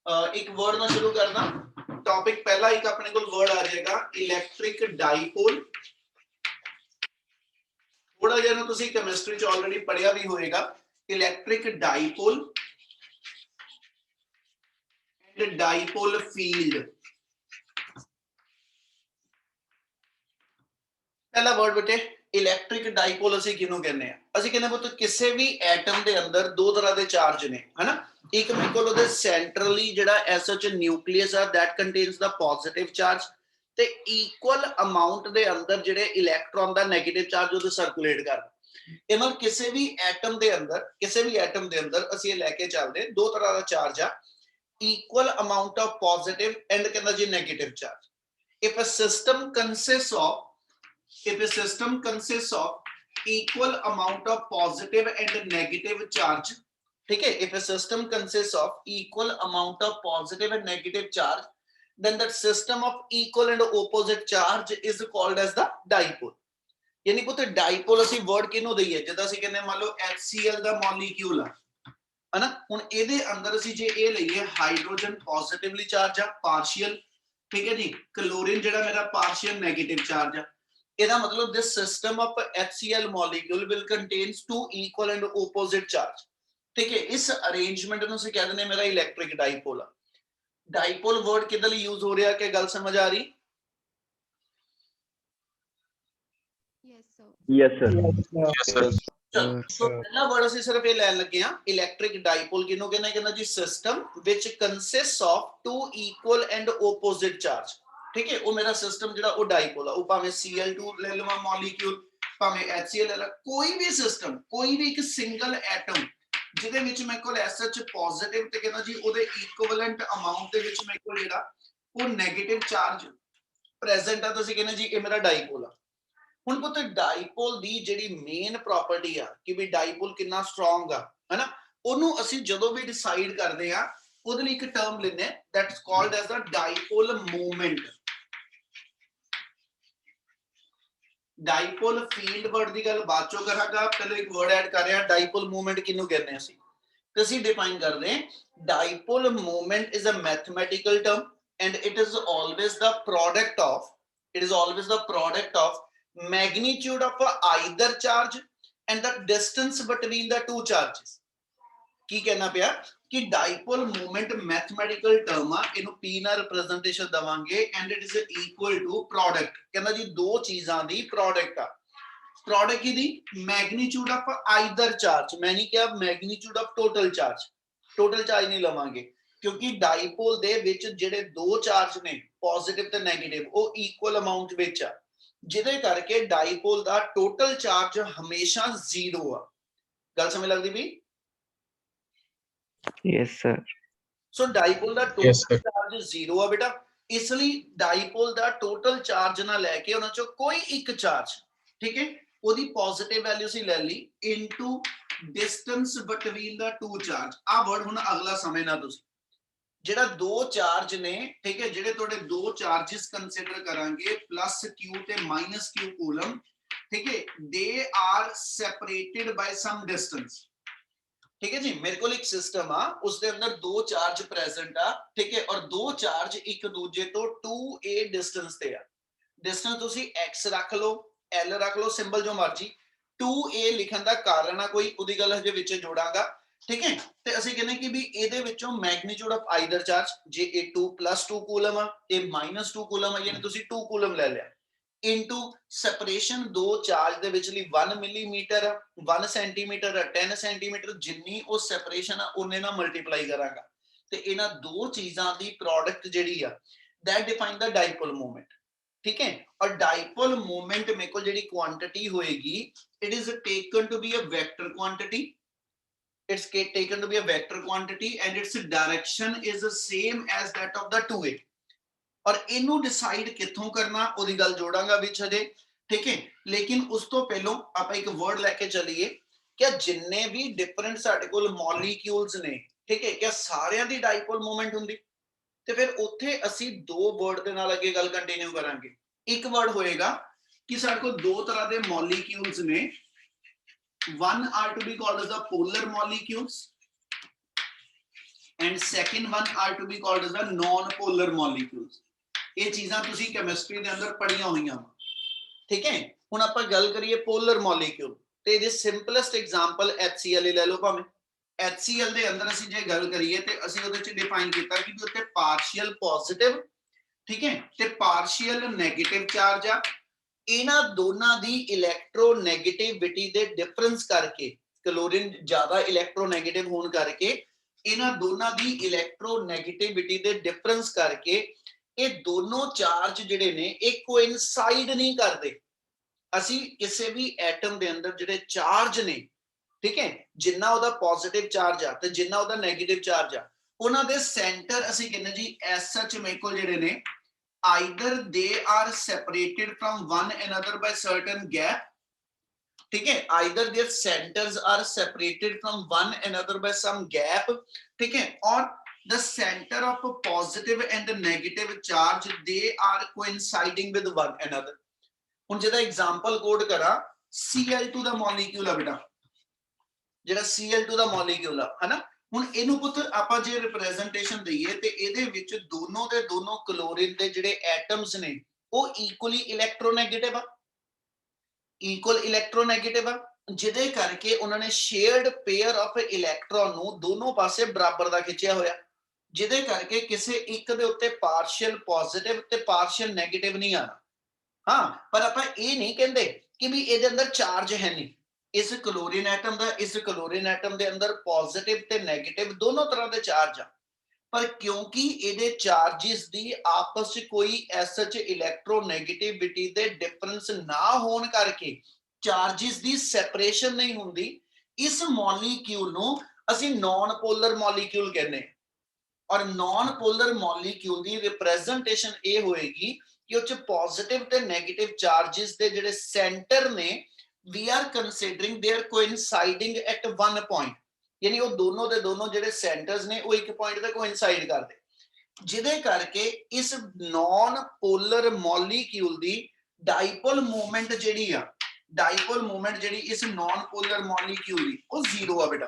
एक वर्ड ना शुरू करना टॉपिक पहला एक अपने को वर्ड आ जाएगा इलेक्ट्रिक डाइपोल। थोड़ा जिहा ना तुसी केमिस्ट्री च ऑलरेडी पढ़िया भी होएगा electric dipole and dipole field. पहला वर्ड बेटे इलेक्ट्रिक डाइपोल ਅਸੀਂ ਕਿਹਨੂੰ ਕਹਿੰਦੇ ਆ ਅਸੀਂ ਕਹਿੰਦੇ ਪੁੱਤ ਕਿਸੇ ਵੀ ਐਟਮ ਦੇ ਅੰਦਰ ਦੋ ਤਰ੍ਹਾਂ ਦੇ ਚਾਰਜ ਨੇ ਹਨਾ ਇੱਕ ਮੇਰੇ ਕੋਲ ਉਹਦੇ ਸੈਂਟਰਲੀ ਜਿਹੜਾ ਐਸਐਚ ਨਿਊਕਲੀਅਸ ਆ that contains the positive charge ਤੇ ਇਕੁਅਲ ਅਮਾਉਂਟ ਦੇ ਅੰਦਰ ਜਿਹੜੇ ਇਲੈਕਟ੍ਰੋਨ ਦਾ 네ਗੇਟਿਵ ਚਾਰਜ ਉਹਦੇ ਸਰਕੂਲੇਟ ਕਰਦਾ ਇਹ ਮਤਲਬ ਕਿਸੇ ਵੀ ਐਟਮ ਦੇ ਅੰਦਰ ਅਸੀਂ ਇਹ ਲੈ ਕੇ ਚੱਲਦੇ ਦੋ ਤਰ੍ਹਾਂ ਦਾ ਚਾਰਜ ਆ equal amount of positive and ਕਹਿੰਦਾ ਜੀ negative charge if a system consists of equal amount of positive and negative charge ठीक है if a system consists of equal amount of positive and negative charge then that system of equal and opposite charge is called as the dipole यानी पुत dipole ਅਸੀਂ word ਕਿਹਨੂੰ ਦਈਏ ਜਦੋਂ ਅਸੀਂ ਕਹਿੰਦੇ ਮੰਨ ਲਓ HCl ਦਾ ਮੋਲੀਕਿਊਲ ਆ ਹਨਾ ਹੁਣ ਇਹਦੇ ਅੰਦਰ ਅਸੀਂ ਜੇ ਇਹ ਲਈਏ ਹਾਈਡਰੋਜਨ ਪੋਜ਼ਿਟਿਵਲੀ ਚਾਰਜ ਆ ਪਾਰਸ਼ੀਅਲ ਠੀਕ ਹੈ ਜੀ ਕਲੋਰੀਨ ਜਿਹੜਾ ਮੇਰਾ ਪਾਰਸ਼ੀਅਲ 네ਗੇਟਿਵ ਚਾਰਜ ਆ ਇਹਦਾ ਮਤਲਬ this system of HCl molecule will contains two equal and opposite charge ठीक है इस अरेंजमेंट ਨੂੰ ਅਸੀਂ ਕਹਿ ਦਿੰਦੇ ਮੇਰਾ ਇਲੈਕਟ੍ਰਿਕ ਡਾਈਪੋਲ ਆ ਡਾਈਪੋਲ ਵਰਡ ਕਿੱਦਾਂ ਲਈ ਯੂਜ਼ ਹੋ ਰਿਹਾ ਕਿ ਗੱਲ ਸਮਝ ਆ ਰਹੀ Yes, sir. ਸੋ ਪਹਿਲਾ ਵਰਡ ਅਸੀਂ ਸਿਰਫ ਇਹ ਲੈਣ ਲੱਗੇ ਆ ਇਲੈਕਟ੍ਰਿਕ ਡਾਈਪੋਲ ਕਿਹਨੂੰ ਕਹਿੰਦੇ ਕਹਿੰਦਾ ਜੀ system which consists of two equal and opposite charge ठीक है वो मेरा सिस्टम ਜਿਹੜਾ ਉਹ ਡਾਈਪੋਲ ਆ ਉਹ ਭਾਵੇਂ Cl2 ਲੈ ਲਵਾਂ ਮੋਲੀਕਿਊਲ ਭਾਵੇਂ HCl ਲੈ ਲਾ ਕੋਈ ਵੀ ਸਿਸਟਮ ਕੋਈ ਵੀ ਇੱਕ ਸਿੰਗਲ ਐਟਮ ਜਿਹਦੇ ਵਿੱਚ ਮੇਰੇ ਕੋਲ SH ਪੋਜ਼ਿਟਿਵ ਤੇ ਕਹਿੰਦਾ ਜੀ ਉਹਦੇ ਇਕੁਇਵਲੈਂਟ ਅਮਾਉਂਟ ਦੇ ਵਿੱਚ ਮੇਰੇ ਕੋਲ ਜਿਹੜਾ ਉਹ 네ਗੇਟਿਵ ਚਾਰਜ ਪ੍ਰੈਜ਼ੈਂਟ ਆ ਤੁਸੀਂ ਕਹਿੰਦੇ ਜੀ ਇਹ ਮੇਰਾ ਡਾਈਪੋਲ ਆ ਹੁਣ ਪੁੱਤ ਡਾਈਪੋਲ ਦੀ ਜਿਹੜੀ ਮੇਨ ਪ੍ਰਾਪਰਟੀ ਆ ਕਿ ਵੀ ਡਾਈਪੋਲ ਕਿੰਨਾ ਸਟਰੋਂਗ ਆ ਹੈਨਾ ਉਹਨੂੰ ਅਸੀਂ ਜਦੋਂ ਵੀ ਡਿਸਾਈਡ ਕਰਦੇ ਆ ਉਹਦੇ ਲਈ ਇੱਕ ਟਰਮ ਲੈਂਦੇ ਆ that's called as the dipole movement dipole field word ਦੀ ਗੱਲ ਬਾਅਦ ਚੋਂ ਕਰਾਂਗਾ ਪਹਿਲੇ ਇੱਕ ਵਰਡ ਐਡ ਕਰ ਰਿਹਾ ਡਾਈਪੋਲ ਮੂਵਮੈਂਟ ਕਿਹਨੂੰ ਕਹਿੰਦੇ ਆ ਅਸੀਂ ਡਿਫਾਈਨ ਕਰਦੇ ਹਾਂ dipole movement is a mathematical term and it is always the product of magnitude of either charge and the distance between the two charges ਕੀ ਕਹਿਣਾ ਪਿਆ ਕਿ डाइपोल मूवमेंट मैथमेटिकल टर्म आ ਇਹਨੂੰ p ਨਾਲ ਰਿਪਰੈਜ਼ੈਂਟੇਸ਼ਨ ਦਵਾਂਗੇ and it is equal to product ਕਹਿੰਦਾ ਜੀ ਦੋ ਚੀਜ਼ਾਂ ਦੀ ਪ੍ਰੋਡਕਟ ਆ product the magnitude of either charge ਮੈਂ ਨਹੀਂ ਕਿਹਾ ਮੈਗਨੀਟਿਊਡ ਆਫ ਟੋਟਲ ਚਾਰਜ ਨਹੀਂ ਲਵਾਂਗੇ ਕਿਉਂਕਿ ਡਾਈਪੋਲ ਦੇ ਵਿੱਚ ਜਿਹੜੇ ਦੋ ਚਾਰਜ ਨੇ ਪੋਜ਼ਿਟਿਵ ਤੇ 네ਗੇਟਿਵ ਉਹ ਇਕੁਅਲ ਅਮਾਉਂਟ ਵਿੱਚ ਆ ਜਿਹਦੇ ਕਰਕੇ ਡਾਈਪੋਲ ਦਾ ਟੋਟਲ ਚਾਰਜ ਹਮੇਸ਼ਾ 0 ਆ ਗੱਲ ਸਮਝ ਲੱਗਦੀ ਵੀ Yes, sir. So डाइपोल ਦਾ ਟੋਟਲ ਚਾਰਜ 0 ਆ ਬੇਟਾ ਇਸ ਲਈ ਡਾਈਪੋਲ ਦਾ ਟੋਟਲ ਚਾਰਜ ਨਾ ਲੈ ਕੇ ਉਹਨਾਂ ਚੋਂ ਕੋਈ ਇੱਕ ਚਾਰਜ ਠੀਕ ਹੈ ਉਹਦੀ ਪੋਜ਼ਿਟਿਵ ਵੈਲਿਊ ਸੀ ਲੈ ਲਈ ਇਨਟੂ ਡਿਸਟੈਂਸ ਬਿਟਵੀਨ ਦਾ ਟੂ ਚਾਰਜ ਆ ਵਰਡ ਹੁਣ ਅਗਲਾ ਸਮਝਣਾ ਤੁਸੀਂ ਜਿਹੜਾ ਦੋ ਚਾਰਜ ਨੇ ਠੀਕ ਹੈ ਜਿਹੜੇ ਤੁਹਾਡੇ ਦੋ ਚਾਰजेस ਕੰਸੀਡਰ ਕਰਾਂਗੇ ਪਲੱਸ q ਤੇ ਮਾਈਨਸ q ਕੂਲਮ ਠੀਕ ਹੈ they are separated by some distance ठीक है जी मेरे को एक सिस्टम आ उसके अंदर दो चार्ज प्रेजेंट आ ठीक है और दो चार्ज एक दूजे तो 2a डिस्टेंस ते आ डिस्टेंस तुसी x रख लो l रख लो सिंबल जो मर्जी 2a लिखण दा कारण आ कोई उदी गल हजे विच जोड़ांगा ठीक है ते ਅਸੀਂ ਕਹਿੰਦੇ ਕਿ ਵੀ ਇਹਦੇ ਵਿੱਚੋਂ ਮੈਗਨੀਟਿਊਡ ਆਫ ਆਈਦਰ ਚਾਰਜ ਜੇ ਇਹ 2 + 2 ਕੂਲਮ ਆ ਇਹ -2 ਕੂਲਮ ਆ ਯਾਨੀ ਤੁਸੀਂ 2 ਕੂਲਮ ਲੈ ਲਿਆ into separation दो चार्ज ਦੇ ਵਿਚਲੀ 1 ਮਿਲੀਮੀਟਰ 1 ਸੈਂਟੀਮੀਟਰ 10 ਸੈਂਟੀਮੀਟਰ ਜਿੰਨੀ ਉਹ ਸੈਪਰੇਸ਼ਨ ਆ ਉਹਨੇ ਨਾਲ ਮਲਟੀਪਲਾਈ ਕਰਾਂਗਾ ਤੇ ਇਹਨਾਂ ਦੋ ਚੀਜ਼ਾਂ ਦੀ ਪ੍ਰੋਡਕਟ ਜਿਹੜੀ ਆ that define the dipole moment ਠੀਕ ਹੈ ਔਰ dipole moment ਮੇਰੇ ਕੋਲ ਜਿਹੜੀ ਕੁਆਂਟੀਟੀ ਹੋਏਗੀ it is taken to be a vector quantity and its direction is the same as that of the 2a और इनू डिसाइड किथों करना ओदी गल जोड़ांगा विच हजे ठीक है लेकिन उस तो पहलों आप एक वर्ड लेके चलिए क्या जिन्ने भी डिफरेंट साडे कोल मॉलिक्यूल्स ने ठीक है क्या सारियां दी डाइपोल मोमेंट हुंदी ते फिर उत्थे ਅਸੀਂ दो वर्ड दे नाल अगे गल कंटिन्यू करांगे एक वर्ड होएगा कि साडे कोल दो तरह दे मॉलिक्यूल्स ने one are to be called as the polar molecules and second one are to be called as the non-polar molecules. ये चीज़ां तुसी chemistry ਦੇ ਅੰਦਰ ਪੜੀਆਂ ਹੋਈਆਂ, ठीक है। ਹੁਣ ਆਪਾਂ ਗੱਲ ਕਰੀਏ polar molecule ਤੇ ਇਹਦੇ simplest example HCl ਲੈ ਲਓ ਭਾਵੇਂ। HCl ਦੇ ਅੰਦਰ ਅਸੀਂ ਜੇ ਗੱਲ ਕਰੀਏ ਤੇ ਅਸੀਂ ਉਹਦੇ ਚ ਡਿਫਾਈਨ ਕੀਤਾ ਕਿ ਉੱਤੇ ਪਾਰਸ਼ੀਅਲ ਪੋਜ਼ਿਟਿਵ, ਠੀਕ ਹੈ, ਤੇ ਪਾਰਸ਼ੀਅਲ ਨੈਗੇਟਿਵ ਚਾਰਜ ਆ। ਇਹਨਾਂ ਦੋਨਾਂ ਦੀ ਇਲੈਕਟ੍ਰੋਨੈਗੇਟਿਵਿਟੀ ਦੇ ਡਿਫਰੈਂਸ ਕਰਕੇ, ਕਲੋਰੀਨ ਜ਼ਿਆਦਾ ਇਲੈਕਟ੍ਰੋਨੈਗੇਟਿਵ ਹੋਣ ਕਰਕੇ, ਇਹਨਾਂ ਦੋਨਾਂ ਦੀ ਇਲੈਕਟ੍ਰੋਨੈਗੇਟਿਵਿਟੀ ਦੇ ਡਿਫਰੈਂਸ ਕਰਕੇ ਇਹ ਦੋਨੋਂ ਚਾਰਜ ਜਿਹੜੇ ਨੇ ਇਹ ਕੋਇਨਸਾਈਡ ਨਹੀਂ ਕਰਦੇ। ਅਸੀਂ ਕਿਸੇ ਵੀ ਐਟਮ ਦੇ ਅੰਦਰ ਜਿਹੜੇ ਚਾਰਜ ਨੇ, ਠੀਕ ਹੈ, ਜਿੰਨਾ ਉਹਦਾ ਪੋਜ਼ਿਟਿਵ ਚਾਰਜ ਆ ਤੇ ਜਿੰਨਾ ਉਹਦਾ ਨੈਗੇਟਿਵ ਚਾਰਜ ਆ, ਉਹਨਾਂ ਦੇ ਸੈਂਟਰ ਅਸੀਂ ਕਹਿੰਦੇ ਜੀ ਐਸ ਸੱਚ ਮੇਰੇ ਕੋਲ ਜਿਹੜੇ ਨੇ either they are separated from one another by certain gap, ठीक है, either their centers are separated from one another by some gap, ठीक है, or the center of positive and negative charge they are coinciding with one another। ਹੁਣ ਜਿਹਦਾ example code ਕਰਾਂ Cl2 ਦਾ molecule ਆ ਬੇਟਾ, ਜਿਹੜਾ Cl2 ਦਾ ਮੋਲੀਕਿਊਲ ਆ, ਹਨਾ। ਹੁਣ ਇਹਨੂੰ ਪੁੱਤ ਆਪਾਂ ਜੇ ਰਿਪਰੈਜ਼ੈਂਟੇਸ਼ਨ ਦਈਏ ਤੇ ਇਹਦੇ ਵਿੱਚ ਦੋਨੋਂ ਦੇ ਦੋਨੋਂ ਕਲੋਰੀਨ ਦੇ ਜਿਹੜੇ ਐਟਮਸ ਨੇ ਉਹ ਇਕੁਅਲੀ ਇਲੈਕਟ੍ਰੋਨੈਗੇਟਿਵ ਆ, ਇਕੁਅਲ ਇਲੈਕਟ੍ਰੋਨੈਗੇਟਿਵ ਆ, ਜਿਹਦੇ ਕਰਕੇ ਉਹਨਾਂ ਨੇ ਸ਼ੇਅਰਡ ਪੇਅਰ ਆਫ ਇਲੈਕਟ੍ਰੋਨ ਨੂੰ ਦੋਨੋਂ ਪਾਸੇ ਬਰਾਬਰ ਦਾ ਖਿੱਚਿਆ ਹੋਇਆ, ਜਿਹਦੇ ਕਰਕੇ ਕਿਸੇ ਇੱਕ ਦੇ ਉੱਤੇ ਪਾਰਸ਼ੀਅਲ ਪੋਜ਼ਿਟਿਵ ਤੇ ਪਾਰਸ਼ੀਅਲ ਨੈਗੇਟਿਵ ਨਹੀਂ ਆਣਾ। ਹਾਂ, ਪਰ ਆਪਾਂ ਇਹ ਨਹੀਂ ਕਹਿੰਦੇ ਕਿ ਵੀ ਇਹਦੇ ਅੰਦਰ ਚਾਰਜ ਹੈ ਨਹੀਂ। ਇਸ ਕਲੋਰੀਨ ਐਟਮ ਦਾ ਇਸ ਕਲੋਰੀਨ ਐਟਮ ਦੇ ਅੰਦਰ ਪੋਜ਼ਿਟਿਵ ਤੇ ਨੈਗੇਟਿਵ ਦੋਨੋਂ ਤਰ੍ਹਾਂ ਦੇ ਚਾਰਜ ਆ, ਪਰ ਕਿਉਂਕਿ ਇਹਦੇ ਚਾਰजेस ਦੀ ਆਪਸ ਚ ਕੋਈ ਐਸਐਚ ਇਲੈਕਟ੍ਰੋਨੈਗੇਟਿਵਿਟੀ ਦੇ ਡਿਫਰੈਂਸ ਨਾ ਹੋਣ ਕਰਕੇ ਚਾਰजेस ਦੀ ਸੈਪਰੇਸ਼ਨ ਨਹੀਂ ਹੁੰਦੀ। ਇਸ ਮੋਲੀਕਿਊਲ ਨੂੰ ਅਸੀਂ ਨੌਨ ਪੋਲਰ ਮੋਲੀਕਿਊਲ ਕਹਿੰਦੇ ਹਾਂ, ਔਰ ਨੌਨ ਪੋਲਰ ਮੋਲੀਕਿਊਲ ਦੀ ਰਿਪਰੈਜ਼ੈਂਟੇਸ਼ਨ ਇਹ ਹੋਏਗੀ ਕਿ ਉਹ ਚ ਪੋਜ਼ਿਟਿਵ ਤੇ ਨੈਗੇਟਿਵ ਚਾਰजेस ਦੇ ਜਿਹੜੇ ਸੈਂਟਰ ਨੇ we are considering they are coinciding at one point, यानी वो दोनों दे दोनों जेडे सेंटर्स ने वो एक पॉइंट पे कोइंसाइड करदे, जिदे करके इस नॉन पोलर मॉलिक्यूल दी डाइपोल मोमेंट जेडी आ, डाइपोल मोमेंट जेडी इस नॉन पोलर मॉलिक्यूल दी वो जीरो आ बेटा।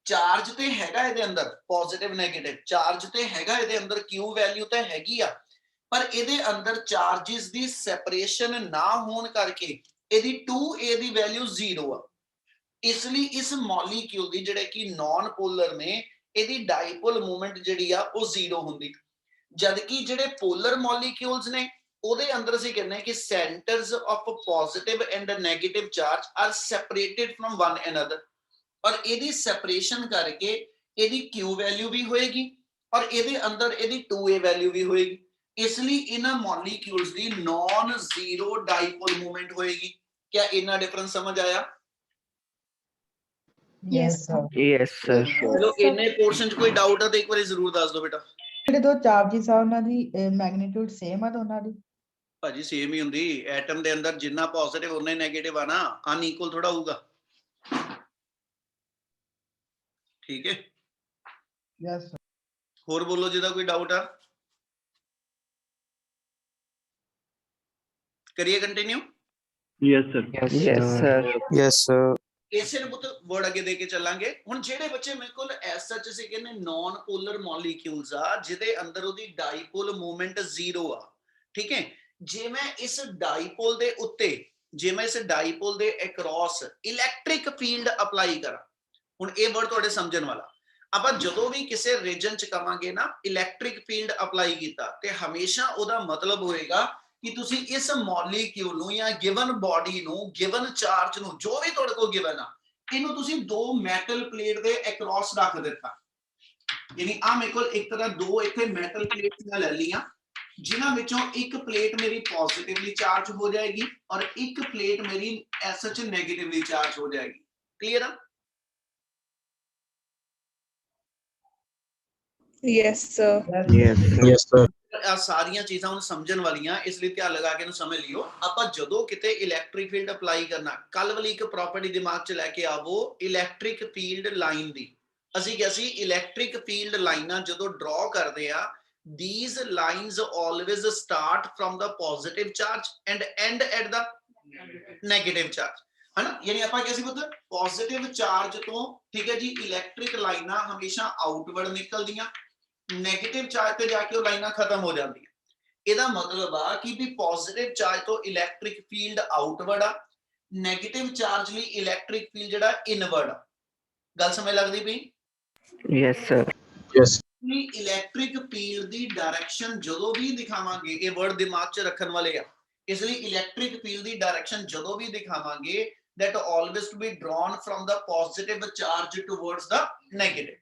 चार्ज ते हैगा इहदे अंदर पॉजिटिव नेगेटिव, चार्ज ते हैगा इहदे अंदर क्यू वैल्यू ते हैगी आ, पर इहदे अंदर चार्जेस दी सेपरेशन ना होण करके ਇਹਦੀ 2a ਦੀ ਵੈਲਿਊ 0 ਆ। ਇਸ ਲਈ ਇਸ ਮੋਲੀਕਿਊਲ ਦੀ ਜਿਹੜੇ ਕਿ ਨਾਨ ਪੋਲਰ ਨੇ ਇਹਦੀ ਡਾਈਪੋਲ ਮੂਵਮੈਂਟ ਜਿਹੜੀ ਆ ਉਹ 0 ਹੁੰਦੀ, ਜਦਕਿ ਜਿਹੜੇ ਪੋਲਰ ਮੋਲੀਕਿਊਲਸ ਨੇ ਉਹਦੇ ਅੰਦਰ ਅਸੀਂ ਕਹਿੰਦੇ ਕਿ centres of positive and negative charge are separated from one another, ਔਰ ਇਹਦੀ ਸੈਪਰੇਸ਼ਨ ਕਰਕੇ ਇਹਦੀ q ਵੈਲਿਊ ਵੀ ਹੋਏਗੀ ਔਰ ਇਹਦੇ ਅੰਦਰ ਇਹਦੀ 2a ਵੈਲਿਊ ਵੀ ਹੋਏਗੀ। इसलिए इन मॉलिक्यूल्स दी नॉन जीरो डाइपोल मूवमेंट होएगी। क्या इतना डिफरेंस समझ आया? Yes sir। Yes sir। चलो इन्ने पोर्शन च कोई डाउट है तो एक बार जरूर दस दो बेटा। ਜਿਹੜੇ ਦੋ ਚਾਰजेस ਆ ਉਹਨਾਂ ਦੀ ਮੈਗਨੀਟਿਊਡ ਸੇਮ ਆ ਦੋਨਾਂ ਦੀ? ਭਾਜੀ ਸੇਮ ਹੀ ਹੁੰਦੀ, ਐਟਮ ਦੇ ਅੰਦਰ ਜਿੰਨਾ ਪੋਜ਼ਿਟਿਵ ਉਨਾ ਹੀ ਨੈਗੇਟਿਵ ਆ ਨਾ, ਅਨਈਕੁਅਲ ਥੋੜਾ ਹੋਊਗਾ, ਠੀਕ ਹੈ। Yes sir. ਹੋਰ ਬੋਲੋ ਜਿਹਦਾ ਕੋਈ ਡਾਊਟ ਆ। करिए continue. Yes sir। Yes sir। Yes sir। ਇਸੇ ਨੂੰ ਪੁੱਤ ਵਰਡ ਅੱਗੇ ਦੇ ਕੇ ਚੱਲਾਂਗੇ। ਹੁਣ ਜਿਹੜੇ ਬੱਚੇ ਮੇਰੇ ਕੋਲ ਐਸ ਸੱਚ ਸੀ ਕਹਿੰਦੇ ਨਾਨ ਪੋਲਰ ਮੋਲੀਕਿਊਲਸ ਆ ਜਿਹਦੇ ਅੰਦਰ ਉਹਦੀ ਡਾਈਪੋਲ ਮੂਵਮੈਂਟ 0 ਆ, ਠੀਕ ਹੈ। ਜੇ ਮੈਂ ਇਸ ਡਾਈਪੋਲ ਦੇ ਉੱਤੇ, ਜੇ ਮੈਂ ਇਸ ਡਾਈਪੋਲ ਦੇ ਅਕ੍ਰੋਸ ਇਲੈਕਟ੍ਰਿਕ ਫੀਲਡ ਅਪਲਾਈ ਕਰਾਂ, ਹੁਣ ਇਹ ਵਰਡ ਤੁਹਾਡੇ ਸਮਝਣ ਵਾਲਾ, ਆਪਾਂ ਜਦੋਂ ਵੀ ਕਿਸੇ ਰੀਜਨ ਚ ਕਵਾਂਗੇ ਨਾ ਇਲੈਕਟ੍ਰਿਕ ਫੀਲਡ ਅਪਲਾਈ ਕੀਤਾ ਤੇ ਹਮੇਸ਼ਾ ਉਹਦਾ ਮਤਲਬ ਹੋਏਗਾ ਕਿ ਤੁਸੀਂ ਇਸ ਮੋਲੀਕਿਊਲ ਨੂੰ ਜਾਂ ਗਿਵਨ ਬਾਡੀ ਨੂੰ, ਗਿਵਨ ਚਾਰਜ ਨੂੰ, ਜੋ ਵੀ ਤੁਹਾਡੇ ਕੋਲ ਗਿਵਨ ਆ, ਇਹਨੂੰ ਤੁਸੀਂ ਦੋ ਮੈਟਲ ਪਲੇਟ ਦੇ ਅਕ੍ਰੋਸ ਰੱਖ ਦਿੱਤਾ। ਯਾਨੀ ਆ ਮੇਰੇ ਕੋਲ ਇੱਕ ਤਰ੍ਹਾਂ ਦੋ ਇੱਥੇ ਮੈਟਲ ਪਲੇਟਸ ਲੈ ਲਈਆਂ, ਜਿਨ੍ਹਾਂ ਵਿੱਚੋਂ ਇੱਕ ਪਲੇਟ ਮੇਰੀ ਪੋਜ਼ਿਟਿਵਲੀ ਚਾਰਜ ਹੋ ਜਾਏਗੀ ਔਰ ਇੱਕ ਪਲੇਟ ਮੇਰੀ ਐਸ ਐਚ ਨੈਗੇਟਿਵਲੀ ਚਾਰਜ ਹੋ ਜਾਏਗੀ। ਕਲੀਅਰ ਆ? Yes sir। Yes sir। ਆ ਸਾਰੀਆਂ ਚੀਜ਼ਾਂ ਹੁਣ ਸਮਝਣ ਵਾਲੀਆਂ, ਇਸ ਲਈ ਧਿਆਨ ਲਗਾ ਕੇ ਇਹਨੂੰ ਸਮਝ ਲਿਓ। ਆਪਾਂ ਜਦੋਂ ਕਿਤੇ ਇਲੈਕਟ੍ਰਿਕ ਫੀਲਡ ਅਪਲਾਈ ਕਰਨਾ, ਕੱਲ ਵਾਲੀ ਇੱਕ ਪ੍ਰੋਪਰਟੀ ਦਿਮਾਗ 'ਚ ਲੈ ਕੇ ਆਵੋ ਇਲੈਕਟ੍ਰਿਕ ਫੀਲਡ ਲਾਈਨ ਦੀ। ਅਸੀਂ ਕਿਹਾ ਸੀ ਇਲੈਕਟ੍ਰਿਕ ਫੀਲਡ ਲਾਈਨਾਂ ਜਦੋਂ ਡਰਾ ਕਰਦੇ ਆ, these lines always start from the positive charge and end at the negative charge। है ना, यानी ਆਪਾਂ ਕਿਹਾ ਸੀ ਪੁੱਤ ਪੋਜ਼ਿਟਿਵ ਚਾਰਜ ਤੋਂ ਠੀਕ ਹੈ ਜੀ ਇਲੈਕਟ੍ਰਿਕ ਲਾਈਨਾਂ ਹਮੇਸ਼ਾ ਆਊਟਵਰਡ ਨਿਕਲਦੀਆਂ, ਨੈਗੇਟਿਵ ਚਾਰਜ ਤੇ ਜਾ ਕੇ ਉਹ ਲਾਈਨਾਂ ਖਤਮ ਹੋ ਜਾਂਦੀਆਂ। ਇਹਦਾ ਮਤਲਬ ਆ ਕਿ ਵੀ ਪੋਜ਼ਿਟਿਵ ਚਾਰਜ ਤੋਂ ਇਲੈਕਟ੍ਰਿਕ ਫੀਲਡ ਆਊਟਵਰਡ ਆ, ਨੈਗੇਟਿਵ ਚਾਰਜ ਲਈ ਇਲੈਕਟ੍ਰਿਕ ਫੀਲਡ ਜਿਹੜਾ ਇਨਵਰਡ ਆ। ਗੱਲ ਸਮਝ ਲੱਗਦੀ ਪਈ? Yes sir. Yes. Electric field ਦੀ ਡਾਇਰੈਕਸ਼ਨ ਜਦੋਂ ਵੀ ਦਿਖਾਵਾਂਗੇ, ਇਹ ਵਰਡ ਦਿਮਾਗ 'ਚ ਰੱਖਣ ਵਾਲੇ ਆ, ਇਸ ਲਈ ਇਲੈਕਟ੍ਰਿਕ ਫੀਲਡ ਦੀ ਡਾਇਰੈਕਸ਼ਨ ਜਦੋਂ ਵੀ ਦਿਖਾਵਾਂਗੇ that always to be drawn from the positive charge towards the negative।